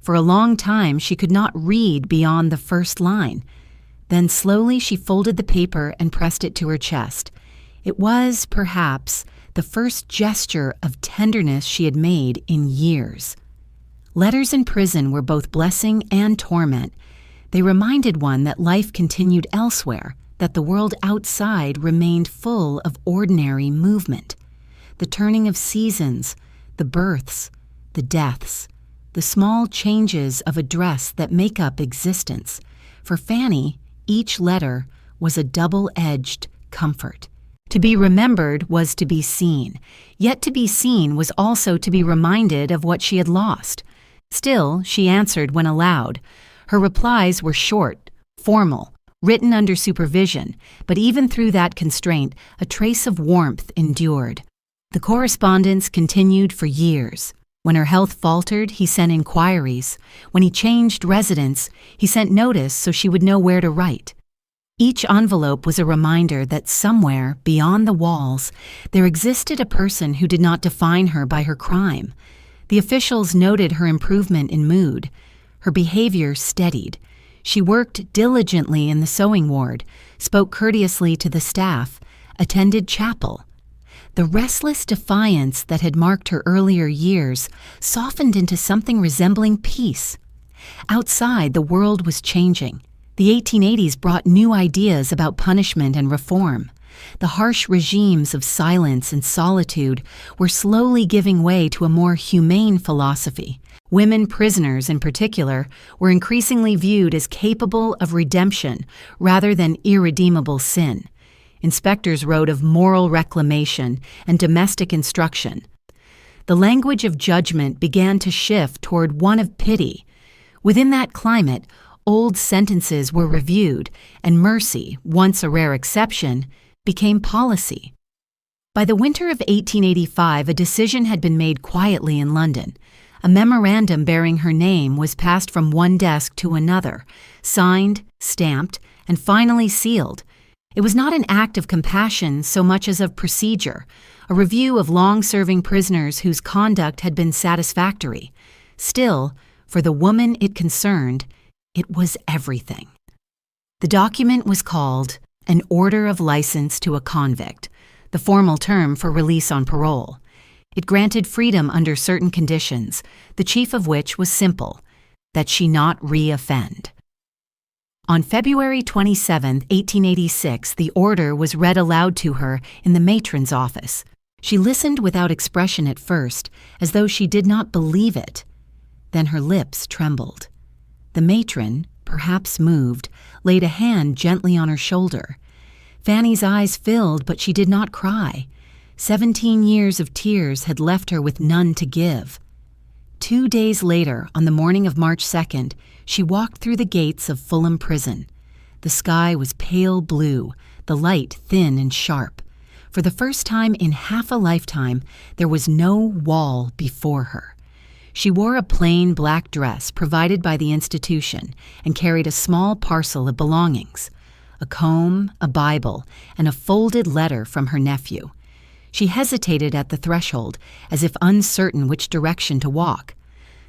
For a long time she could not read beyond the first line. Then slowly she folded the paper and pressed it to her chest. It was, perhaps, the first gesture of tenderness she had made in years. Letters in prison were both blessing and torment. They reminded one that life continued elsewhere, that the world outside remained full of ordinary movement. The turning of seasons, the births, the deaths, the small changes of address that make up existence. For Fanny, each letter was a double-edged comfort. To be remembered was to be seen, yet to be seen was also to be reminded of what she had lost. Still, she answered when allowed. Her replies were short, formal, written under supervision, but even through that constraint, a trace of warmth endured. The correspondence continued for years. When her health faltered, he sent inquiries. When he changed residence, he sent notice so she would know where to write. Each envelope was a reminder that somewhere, beyond the walls, there existed a person who did not define her by her crime. The officials noted her improvement in mood. Her behavior steadied. She worked diligently in the sewing ward, spoke courteously to the staff, attended chapel. The restless defiance that had marked her earlier years softened into something resembling peace. Outside, the world was changing. The 1880s brought new ideas about punishment and reform. The harsh regimes of silence and solitude were slowly giving way to a more humane philosophy. Women prisoners, in particular, were increasingly viewed as capable of redemption rather than irredeemable sin. Inspectors wrote of moral reclamation and domestic instruction. The language of judgment began to shift toward one of pity. Within that climate, old sentences were reviewed, and mercy, once a rare exception, became policy. By the winter of 1885, a decision had been made quietly in London. A memorandum bearing her name was passed from one desk to another, signed, stamped, and finally sealed. It was not an act of compassion so much as of procedure, a review of long-serving prisoners whose conduct had been satisfactory. Still, for the woman it concerned, it was everything. The document was called an Order of License to a Convict, the formal term for release on parole. It granted freedom under certain conditions, the chief of which was simple, that she not re-offend. On February 27, 1886, the order was read aloud to her in the matron's office. She listened without expression at first, as though she did not believe it. Then her lips trembled. The matron, perhaps moved, laid a hand gently on her shoulder. Fanny's eyes filled, but she did not cry. 17 years of tears had left her with none to give. 2 days later, on the morning of March 2nd, she walked through the gates of Fulham Prison. The sky was pale blue, the light thin and sharp. For the first time in half a lifetime, there was no wall before her. She wore a plain black dress provided by the institution and carried a small parcel of belongings, a comb, a Bible, and a folded letter from her nephew. She hesitated at the threshold, as if uncertain which direction to walk.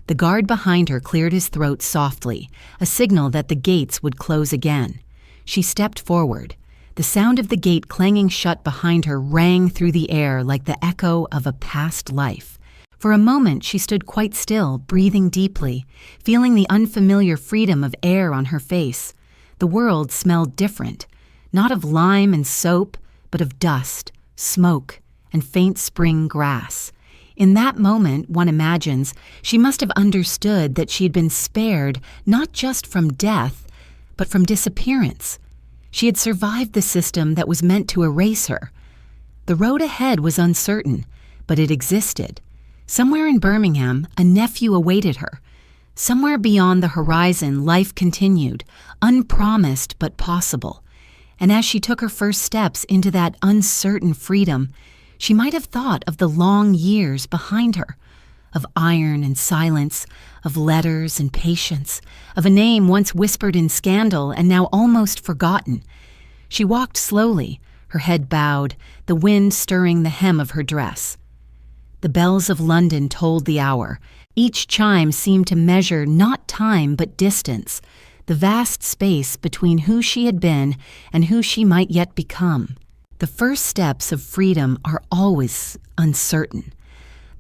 The guard behind her cleared his throat softly, a signal that the gates would close again. She stepped forward. The sound of the gate clanging shut behind her rang through the air like the echo of a past life. For a moment she stood quite still, breathing deeply, feeling the unfamiliar freedom of air on her face. The world smelled different, not of lime and soap, but of dust, smoke, and faint spring grass. In that moment, one imagines, she must have understood that she had been spared not just from death, but from disappearance. She had survived the system that was meant to erase her. The road ahead was uncertain, but it existed. Somewhere in Birmingham, a nephew awaited her. Somewhere beyond the horizon, life continued, unpromised but possible. And as she took her first steps into that uncertain freedom, she might have thought of the long years behind her, of iron and silence, of letters and patience, of a name once whispered in scandal and now almost forgotten. She walked slowly, her head bowed, the wind stirring the hem of her dress. The bells of London tolled the hour. Each chime seemed to measure not time but distance, the vast space between who she had been and who she might yet become. The first steps of freedom are always uncertain.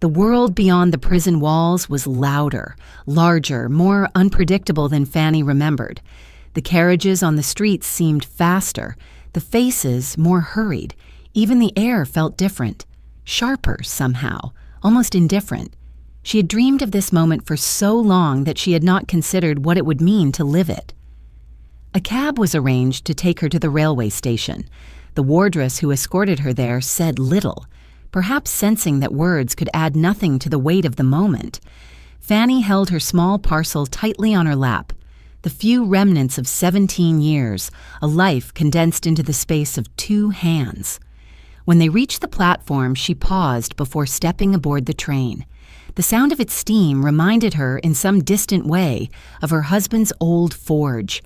The world beyond the prison walls was louder, larger, more unpredictable than Fanny remembered. The carriages on the streets seemed faster, the faces more hurried. Even the air felt different, sharper somehow, almost indifferent. She had dreamed of this moment for so long that she had not considered what it would mean to live it. A cab was arranged to take her to the railway station. The wardress who escorted her there said little, perhaps sensing that words could add nothing to the weight of the moment. Fanny held her small parcel tightly on her lap, the few remnants of 17 years, a life condensed into the space of 2 hands. When they reached the platform, she paused before stepping aboard the train. The sound of its steam reminded her in some distant way of her husband's old forge,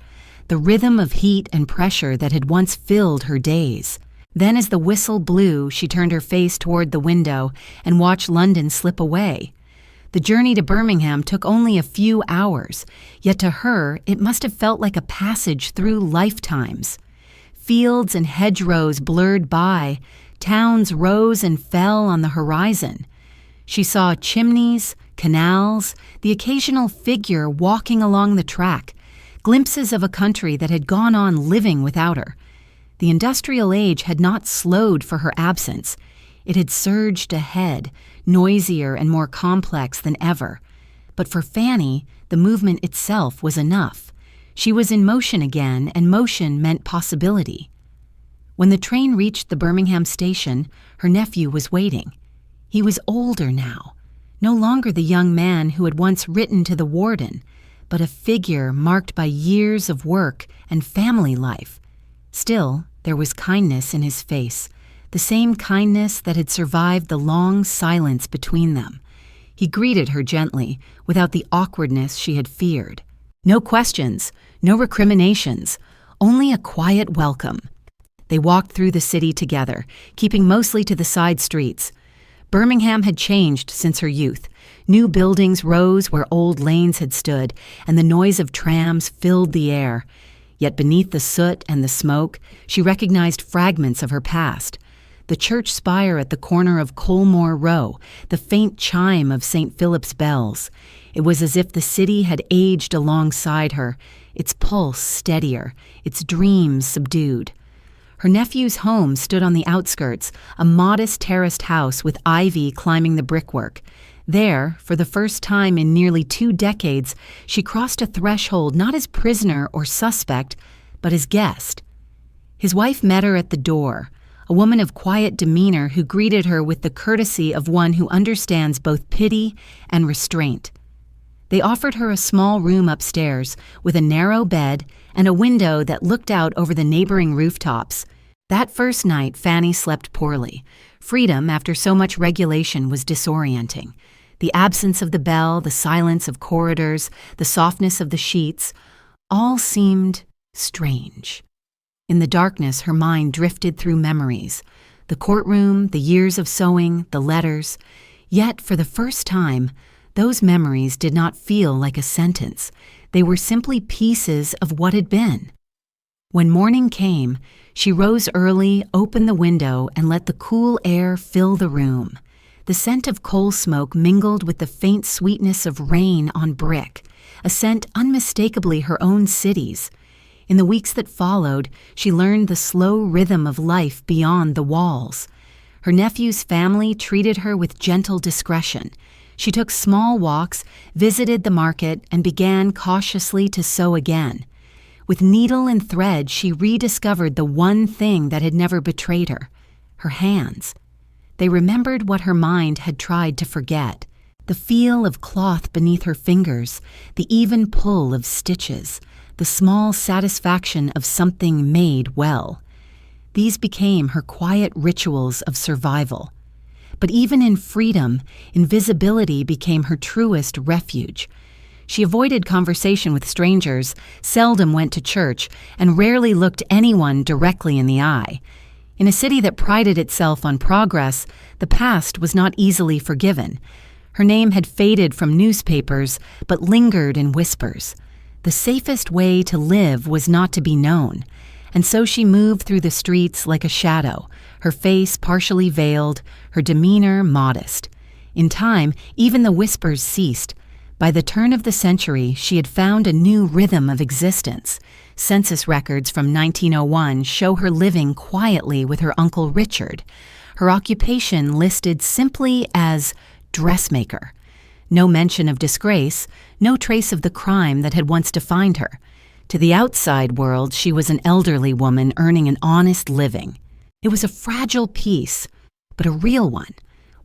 the rhythm of heat and pressure that had once filled her days. Then as the whistle blew, she turned her face toward the window and watched London slip away. The journey to Birmingham took only a few hours, yet to her it must have felt like a passage through lifetimes. Fields and hedgerows blurred by, towns rose and fell on the horizon. She saw chimneys, canals, the occasional figure walking along the track, glimpses of a country that had gone on living without her. The industrial age had not slowed for her absence. It had surged ahead, noisier and more complex than ever. But for Fanny, the movement itself was enough. She was in motion again, and motion meant possibility. When the train reached the Birmingham station, her nephew was waiting. He was older now, no longer the young man who had once written to the warden, but a figure marked by years of work and family life. Still, there was kindness in his face, the same kindness that had survived the long silence between them. He greeted her gently, without the awkwardness she had feared. No questions, no recriminations, only a quiet welcome. They walked through the city together, keeping mostly to the side streets. Birmingham had changed since her youth. New buildings rose where old lanes had stood, and the noise of trams filled the air. Yet beneath the soot and the smoke, she recognized fragments of her past. The church spire at the corner of Colmore Row, the faint chime of St. Philip's bells. It was as if the city had aged alongside her, its pulse steadier, its dreams subdued. Her nephew's home stood on the outskirts, a modest terraced house with ivy climbing the brickwork. There, for the first time in nearly 2 decades, she crossed a threshold not as prisoner or suspect, but as guest. His wife met her at the door, a woman of quiet demeanor who greeted her with the courtesy of one who understands both pity and restraint. They offered her a small room upstairs with a narrow bed and a window that looked out over the neighboring rooftops. That first night, Fanny slept poorly. Freedom, after so much regulation, was disorienting. The absence of the bell, the silence of corridors, the softness of the sheets, all seemed strange. In the darkness, her mind drifted through memories. The courtroom, the years of sewing, the letters. Yet, for the first time, those memories did not feel like a sentence. They were simply pieces of what had been. When morning came, she rose early, opened the window, and let the cool air fill the room. The scent of coal smoke mingled with the faint sweetness of rain on brick, a scent unmistakably her own city's. In the weeks that followed, she learned the slow rhythm of life beyond the walls. Her nephew's family treated her with gentle discretion. She took small walks, visited the market, and began cautiously to sew again. With needle and thread, she rediscovered the one thing that had never betrayed her: her hands. They remembered what her mind had tried to forget: the feel of cloth beneath her fingers, the even pull of stitches, the small satisfaction of something made well. These became her quiet rituals of survival. But even in freedom, invisibility became her truest refuge. She avoided conversation with strangers, seldom went to church, and rarely looked anyone directly in the eye. In a city that prided itself on progress, the past was not easily forgiven. Her name had faded from newspapers, but lingered in whispers. The safest way to live was not to be known, and so she moved through the streets like a shadow, her face partially veiled, her demeanor modest. In time, even the whispers ceased. By the turn of the century, she had found a new rhythm of existence. Census records from 1901 show her living quietly with her Uncle Richard. Her occupation listed simply as dressmaker. No mention of disgrace, no trace of the crime that had once defined her. To the outside world, she was an elderly woman earning an honest living. It was a fragile peace, but a real one.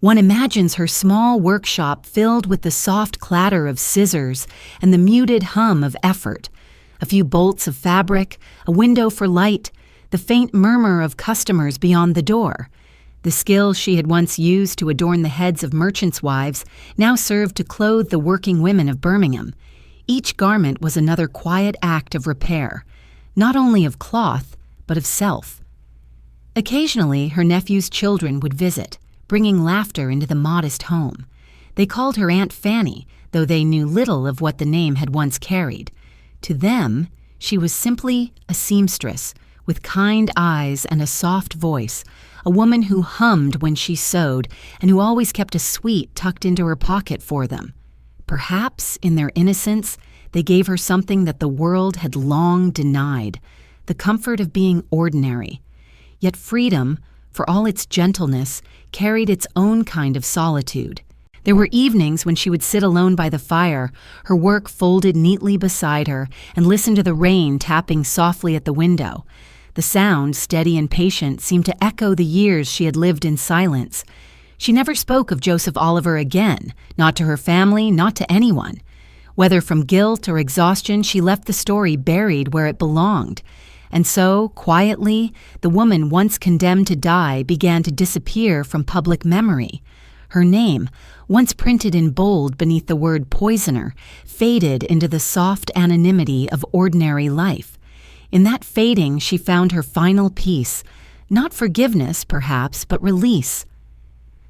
One imagines her small workshop filled with the soft clatter of scissors and the muted hum of effort. A few bolts of fabric, a window for light, the faint murmur of customers beyond the door. The skill she had once used to adorn the heads of merchants' wives now served to clothe the working women of Birmingham. Each garment was another quiet act of repair, not only of cloth, but of self. Occasionally, her nephew's children would visit, bringing laughter into the modest home. They called her Aunt Fanny, though they knew little of what the name had once carried. To them, she was simply a seamstress, with kind eyes and a soft voice, a woman who hummed when she sewed and who always kept a sweet tucked into her pocket for them. Perhaps, in their innocence, they gave her something that the world had long denied: the comfort of being ordinary. Yet freedom, for all its gentleness, carried its own kind of solitude. There were evenings when she would sit alone by the fire, her work folded neatly beside her, and listen to the rain tapping softly at the window. The sound, steady and patient, seemed to echo the years she had lived in silence. She never spoke of Joseph Oliver again, not to her family, not to anyone. Whether from guilt or exhaustion, she left the story buried where it belonged. And so, quietly, the woman once condemned to die began to disappear from public memory. Her name, once printed in bold beneath the word poisoner, faded into the soft anonymity of ordinary life. In that fading, she found her final peace, not forgiveness, perhaps, but release.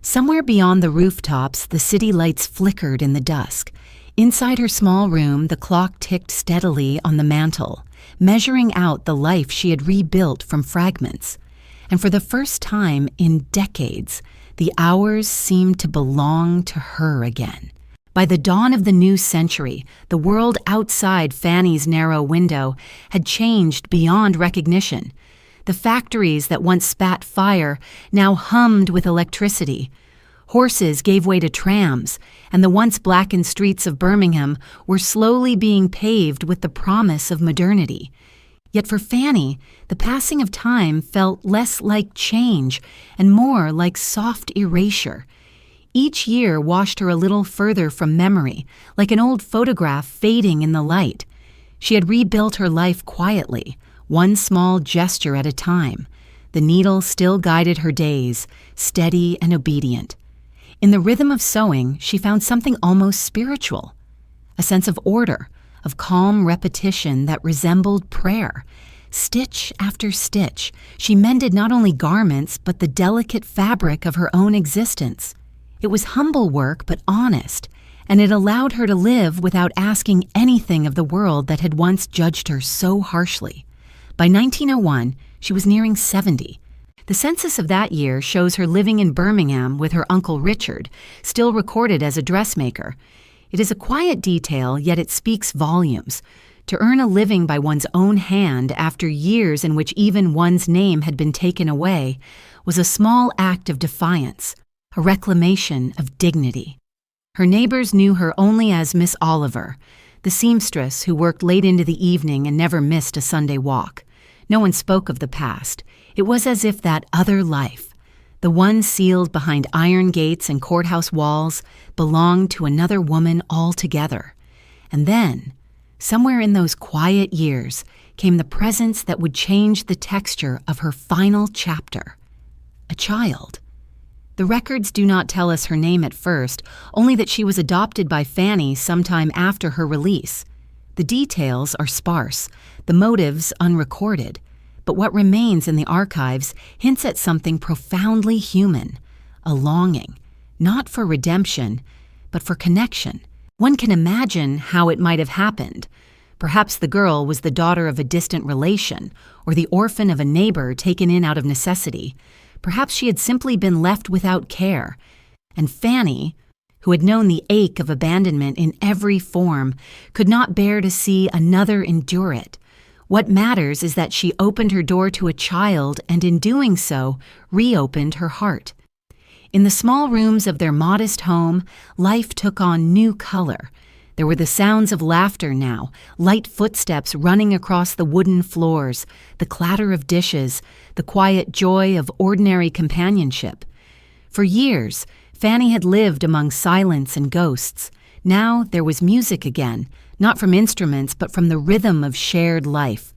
Somewhere beyond the rooftops, the city lights flickered in the dusk. Inside her small room, the clock ticked steadily on the mantel, measuring out the life she had rebuilt from fragments. And for the first time in decades, the hours seemed to belong to her again. By the dawn of the new century, the world outside Fanny's narrow window had changed beyond recognition. The factories that once spat fire now hummed with electricity. Horses gave way to trams, and the once blackened streets of Birmingham were slowly being paved with the promise of modernity. Yet for Fanny, the passing of time felt less like change and more like soft erasure. Each year washed her a little further from memory, like an old photograph fading in the light. She had rebuilt her life quietly, one small gesture at a time. The needle still guided her days, steady and obedient. In the rhythm of sewing, she found something almost spiritual, a sense of order, of calm repetition that resembled prayer. Stitch after stitch, she mended not only garments, but the delicate fabric of her own existence. It was humble work, but honest, and it allowed her to live without asking anything of the world that had once judged her so harshly. By 1901, she was nearing 70. The census of that year shows her living in Birmingham with her Uncle Richard, still recorded as a dressmaker. It is a quiet detail, yet it speaks volumes. To earn a living by one's own hand after years in which even one's name had been taken away was a small act of defiance, a reclamation of dignity. Her neighbors knew her only as Miss Oliver, the seamstress who worked late into the evening and never missed a Sunday walk. No one spoke of the past. It was as if that other life, the one sealed behind iron gates and courthouse walls, belonged to another woman altogether. And then, somewhere in those quiet years, came the presence that would change the texture of her final chapter. A child. The records do not tell us her name at first, only that she was adopted by Fanny sometime after her release. The details are sparse, the motives unrecorded, but what remains in the archives hints at something profoundly human, a longing, not for redemption, but for connection. One can imagine how it might have happened. Perhaps the girl was the daughter of a distant relation, or the orphan of a neighbor taken in out of necessity. Perhaps she had simply been left without care, and Fanny, who had known the ache of abandonment in every form, could not bear to see another endure it. What matters is that she opened her door to a child and in doing so, reopened her heart. In the small rooms of their modest home, life took on new color. There were the sounds of laughter now, light footsteps running across the wooden floors, the clatter of dishes, the quiet joy of ordinary companionship. For years, Fanny had lived among silence and ghosts. Now there was music again, not from instruments but from the rhythm of shared life.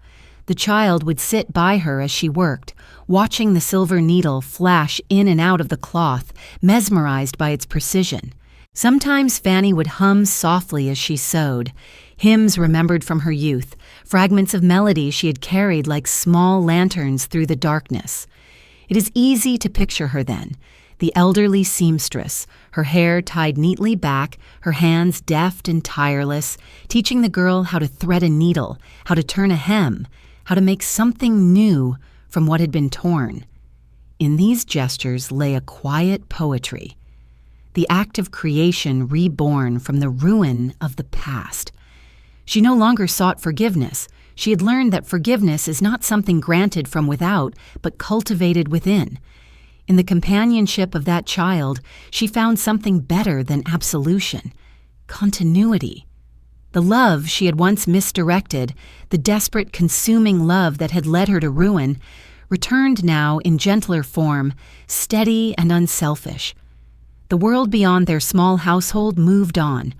The child would sit by her as she worked, watching the silver needle flash in and out of the cloth, mesmerized by its precision. Sometimes Fanny would hum softly as she sewed, hymns remembered from her youth, fragments of melody she had carried like small lanterns through the darkness. It is easy to picture her then, the elderly seamstress, her hair tied neatly back, her hands deft and tireless, teaching the girl how to thread a needle, how to turn a hem, how to make something new from what had been torn. In these gestures lay a quiet poetry, the act of creation reborn from the ruin of the past. She no longer sought forgiveness. She had learned that forgiveness is not something granted from without, but cultivated within. In the companionship of that child, she found something better than absolution, continuity. The love she had once misdirected, the desperate, consuming love that had led her to ruin, returned now in gentler form, steady and unselfish. The world beyond their small household moved on.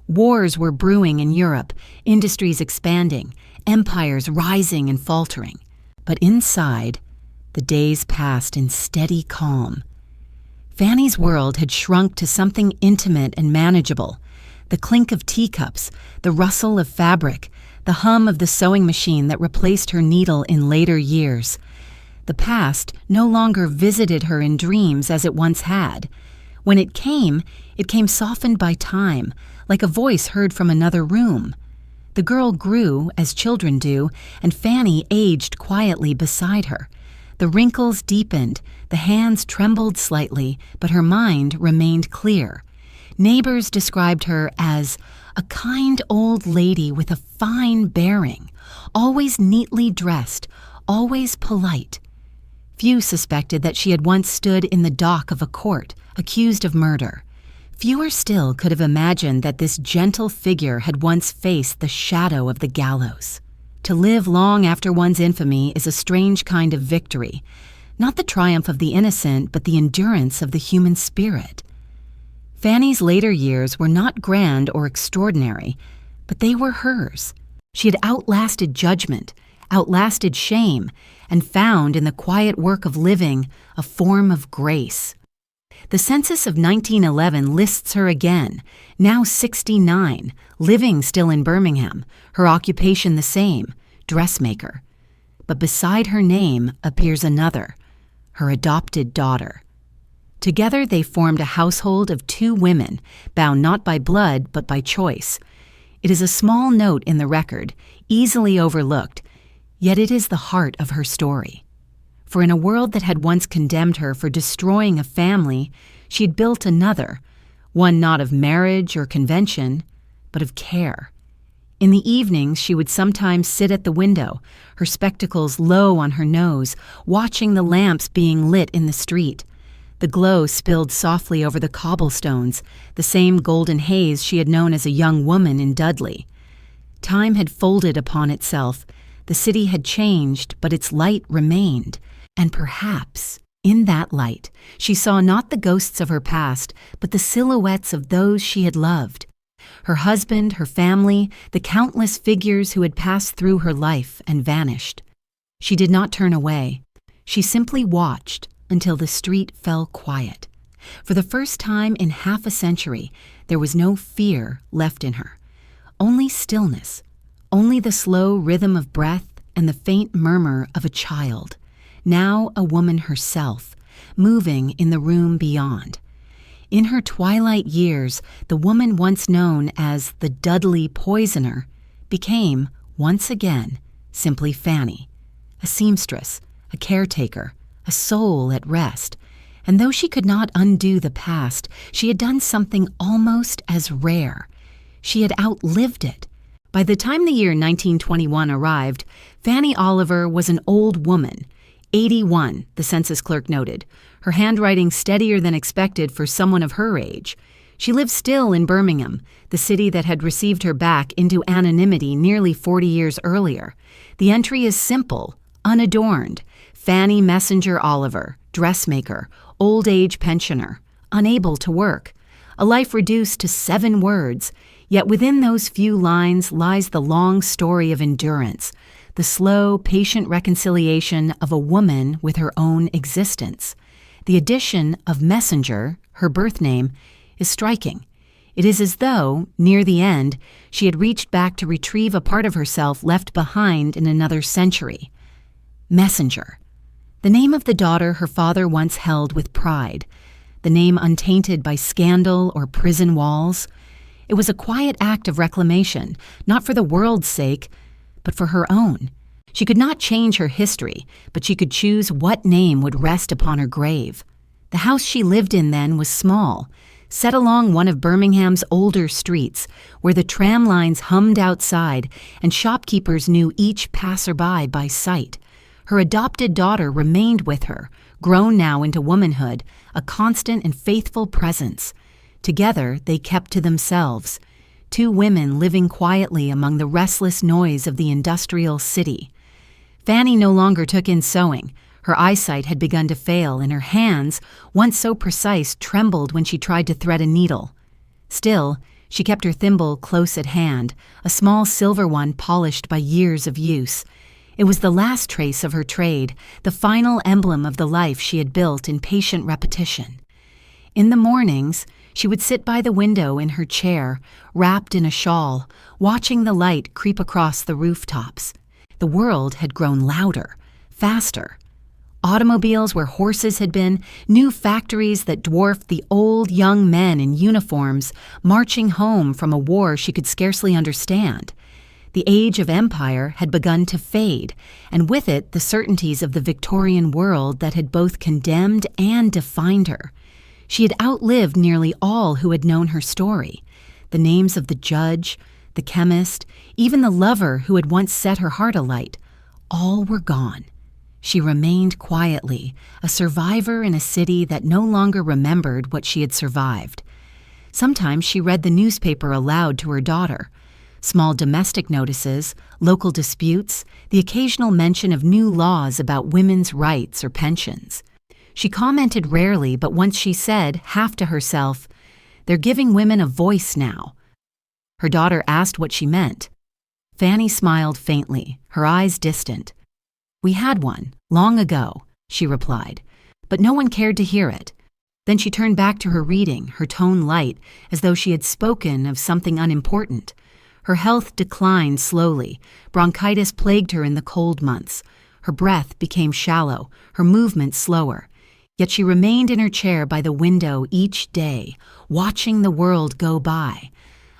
Wars were brewing in Europe, industries expanding, empires rising and faltering. But inside, the days passed in steady calm. Fanny's world had shrunk to something intimate and manageable. The clink of teacups, the rustle of fabric, the hum of the sewing machine that replaced her needle in later years. The past no longer visited her in dreams as it once had. When it came softened by time, like a voice heard from another room. The girl grew, as children do, and Fanny aged quietly beside her. The wrinkles deepened, the hands trembled slightly, but her mind remained clear. Neighbors described her as a kind old lady with a fine bearing, always neatly dressed, always polite. Few suspected that she had once stood in the dock of a court, accused of murder. Fewer still could have imagined that this gentle figure had once faced the shadow of the gallows. To live long after one's infamy is a strange kind of victory, not the triumph of the innocent, but the endurance of the human spirit. Fanny's later years were not grand or extraordinary, but they were hers. She had outlasted judgment, outlasted shame, and found in the quiet work of living a form of grace. The census of 1911 lists her again, now 69, living still in Birmingham, her occupation the same, dressmaker. But beside her name appears another, her adopted daughter. Together they formed a household of two women, bound not by blood but by choice. It is a small note in the record, easily overlooked, yet it is the heart of her story. For in a world that had once condemned her for destroying a family, she had built another, one not of marriage or convention, but of care. In the evenings, she would sometimes sit at the window, her spectacles low on her nose, watching the lamps being lit in the street. The glow spilled softly over the cobblestones, the same golden haze she had known as a young woman in Dudley. Time had folded upon itself. The city had changed, but its light remained. And perhaps, in that light, she saw not the ghosts of her past, but the silhouettes of those she had loved. Her husband, her family, the countless figures who had passed through her life and vanished. She did not turn away. She simply watched until the street fell quiet. For the first time in half a century, there was no fear left in her. Only stillness, only the slow rhythm of breath and the faint murmur of a child, now a woman herself, moving in the room beyond. In her twilight years, the woman once known as the Dudley poisoner became, once again, simply Fanny, a seamstress, a caretaker, a soul at rest. And though she could not undo the past, she had done something almost as rare. She had outlived it. By the time the year 1921 arrived, Fanny Oliver was an old woman, 81, the census clerk noted, her handwriting steadier than expected for someone of her age. She lived still in Birmingham, the city that had received her back into anonymity nearly 40 years earlier. The entry is simple, unadorned. Fanny Messenger Oliver, dressmaker, old-age pensioner, unable to work. A life reduced to 7 words, yet within those few lines lies the long story of endurance, the slow, patient reconciliation of a woman with her own existence. The addition of Messenger, her birth name, is striking. It is as though, near the end, she had reached back to retrieve a part of herself left behind in another century. Messenger. The name of the daughter her father once held with pride, the name untainted by scandal or prison walls. It was a quiet act of reclamation, not for the world's sake, but for her own. She could not change her history, but she could choose what name would rest upon her grave. The house she lived in then was small, set along one of Birmingham's older streets, where the tram lines hummed outside and shopkeepers knew each passerby by sight. Her adopted daughter remained with her, grown now into womanhood, a constant and faithful presence. Together they kept to themselves, 2 women living quietly among the restless noise of the industrial city. Fanny no longer took in sewing. Her eyesight had begun to fail, and her hands, once so precise, trembled when she tried to thread a needle. Still, she kept her thimble close at hand, a small silver one polished by years of use. It was the last trace of her trade, the final emblem of the life she had built in patient repetition. In the mornings, she would sit by the window in her chair, wrapped in a shawl, watching the light creep across the rooftops. The world had grown louder, faster. Automobiles where horses had been, new factories that dwarfed the old young men in uniforms marching home from a war she could scarcely understand. The age of empire had begun to fade, and with it the certainties of the Victorian world that had both condemned and defined her. She had outlived nearly all who had known her story. The names of the judge, the chemist, even the lover who had once set her heart alight, all were gone. She remained quietly, a survivor in a city that no longer remembered what she had survived. Sometimes she read the newspaper aloud to her daughter. Small domestic notices, local disputes, the occasional mention of new laws about women's rights or pensions. She commented rarely, but once she said, half to herself, "They're giving women a voice now." Her daughter asked what she meant. Fanny smiled faintly, her eyes distant. "We had one, long ago," she replied, but no one cared to hear it. Then she turned back to her reading, her tone light, as though she had spoken of something unimportant. Her health declined slowly. Bronchitis plagued her in the cold months. Her breath became shallow, her movements slower. Yet she remained in her chair by the window each day, watching the world go by,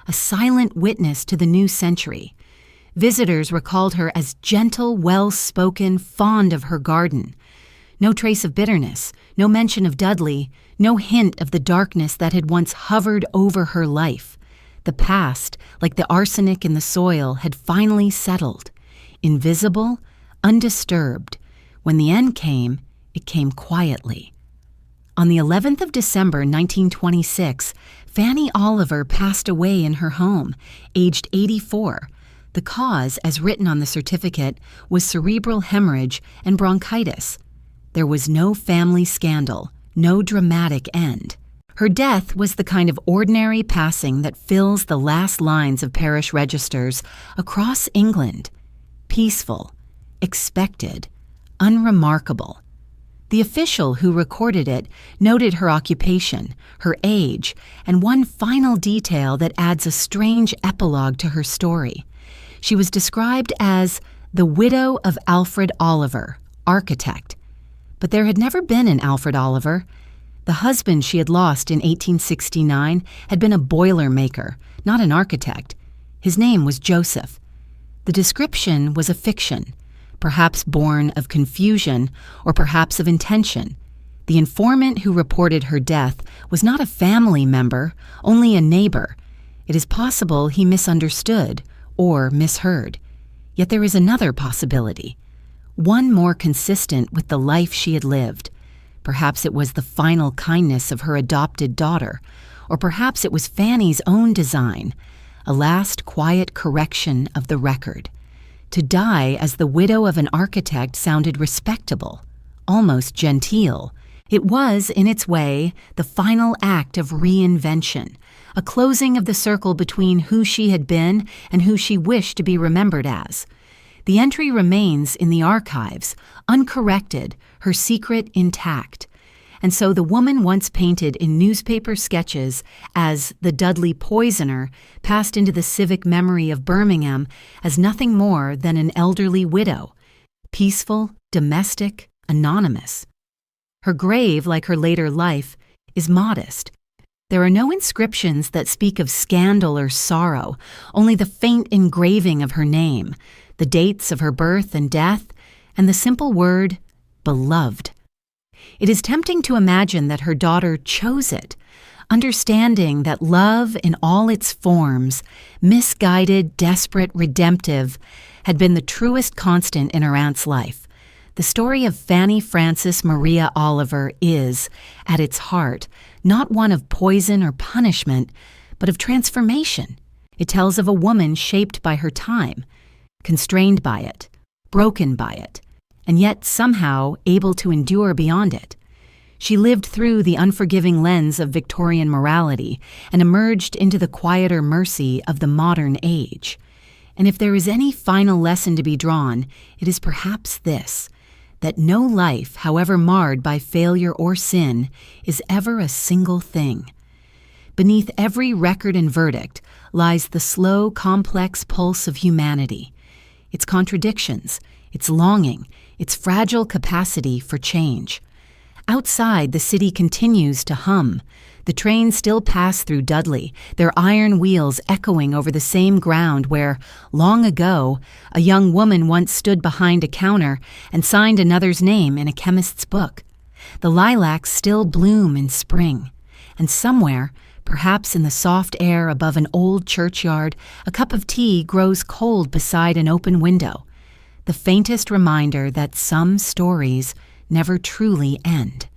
a silent witness to the new century. Visitors recalled her as gentle, well-spoken, fond of her garden. No trace of bitterness, no mention of Dudley, no hint of the darkness that had once hovered over her life. The past, like the arsenic in the soil, had finally settled. Invisible, undisturbed. When the end came, it came quietly. On the 11th of December, 1926, Fanny Oliver passed away in her home, aged 84. The cause, as written on the certificate, was cerebral hemorrhage and bronchitis. There was no family scandal, no dramatic end. Her death was the kind of ordinary passing that fills the last lines of parish registers across England. Peaceful, expected, unremarkable. The official who recorded it noted her occupation, her age, and one final detail that adds a strange epilogue to her story. She was described as the widow of Alfred Oliver, architect. But there had never been an Alfred Oliver. The husband she had lost in 1869 had been a boiler maker, not an architect. His name was Joseph. The description was a fiction, perhaps born of confusion or perhaps of intention. The informant who reported her death was not a family member, only a neighbor. It is possible he misunderstood or misheard. Yet there is another possibility, one more consistent with the life she had lived. Perhaps it was the final kindness of her adopted daughter, or perhaps it was Fanny's own design, a last quiet correction of the record. To die as the widow of an architect sounded respectable, almost genteel. It was, in its way, the final act of reinvention, a closing of the circle between who she had been and who she wished to be remembered as. The entry remains in the archives, uncorrected, her secret intact. And so the woman once painted in newspaper sketches as the Dudley poisoner passed into the civic memory of Birmingham as nothing more than an elderly widow, peaceful, domestic, anonymous. Her grave, like her later life, is modest. There are no inscriptions that speak of scandal or sorrow, only the faint engraving of her name, the dates of her birth and death, and the simple word, beloved. It is tempting to imagine that her daughter chose it, understanding that love in all its forms, misguided, desperate, redemptive, had been the truest constant in her aunt's life. The story of Fanny Francis Maria Oliver is, at its heart, not one of poison or punishment, but of transformation. It tells of a woman shaped by her time, constrained by it, broken by it, and yet somehow able to endure beyond it. She lived through the unforgiving lens of Victorian morality and emerged into the quieter mercy of the modern age. And if there is any final lesson to be drawn, it is perhaps this, that no life, however marred by failure or sin, is ever a single thing. Beneath every record and verdict lies the slow, complex pulse of humanity, its contradictions, its longing, its fragile capacity for change. Outside, the city continues to hum. The trains still pass through Dudley, their iron wheels echoing over the same ground where, long ago, a young woman once stood behind a counter and signed another's name in a chemist's book. The lilacs still bloom in spring, and somewhere, perhaps in the soft air above an old churchyard, a cup of tea grows cold beside an open window. The faintest reminder that some stories never truly end.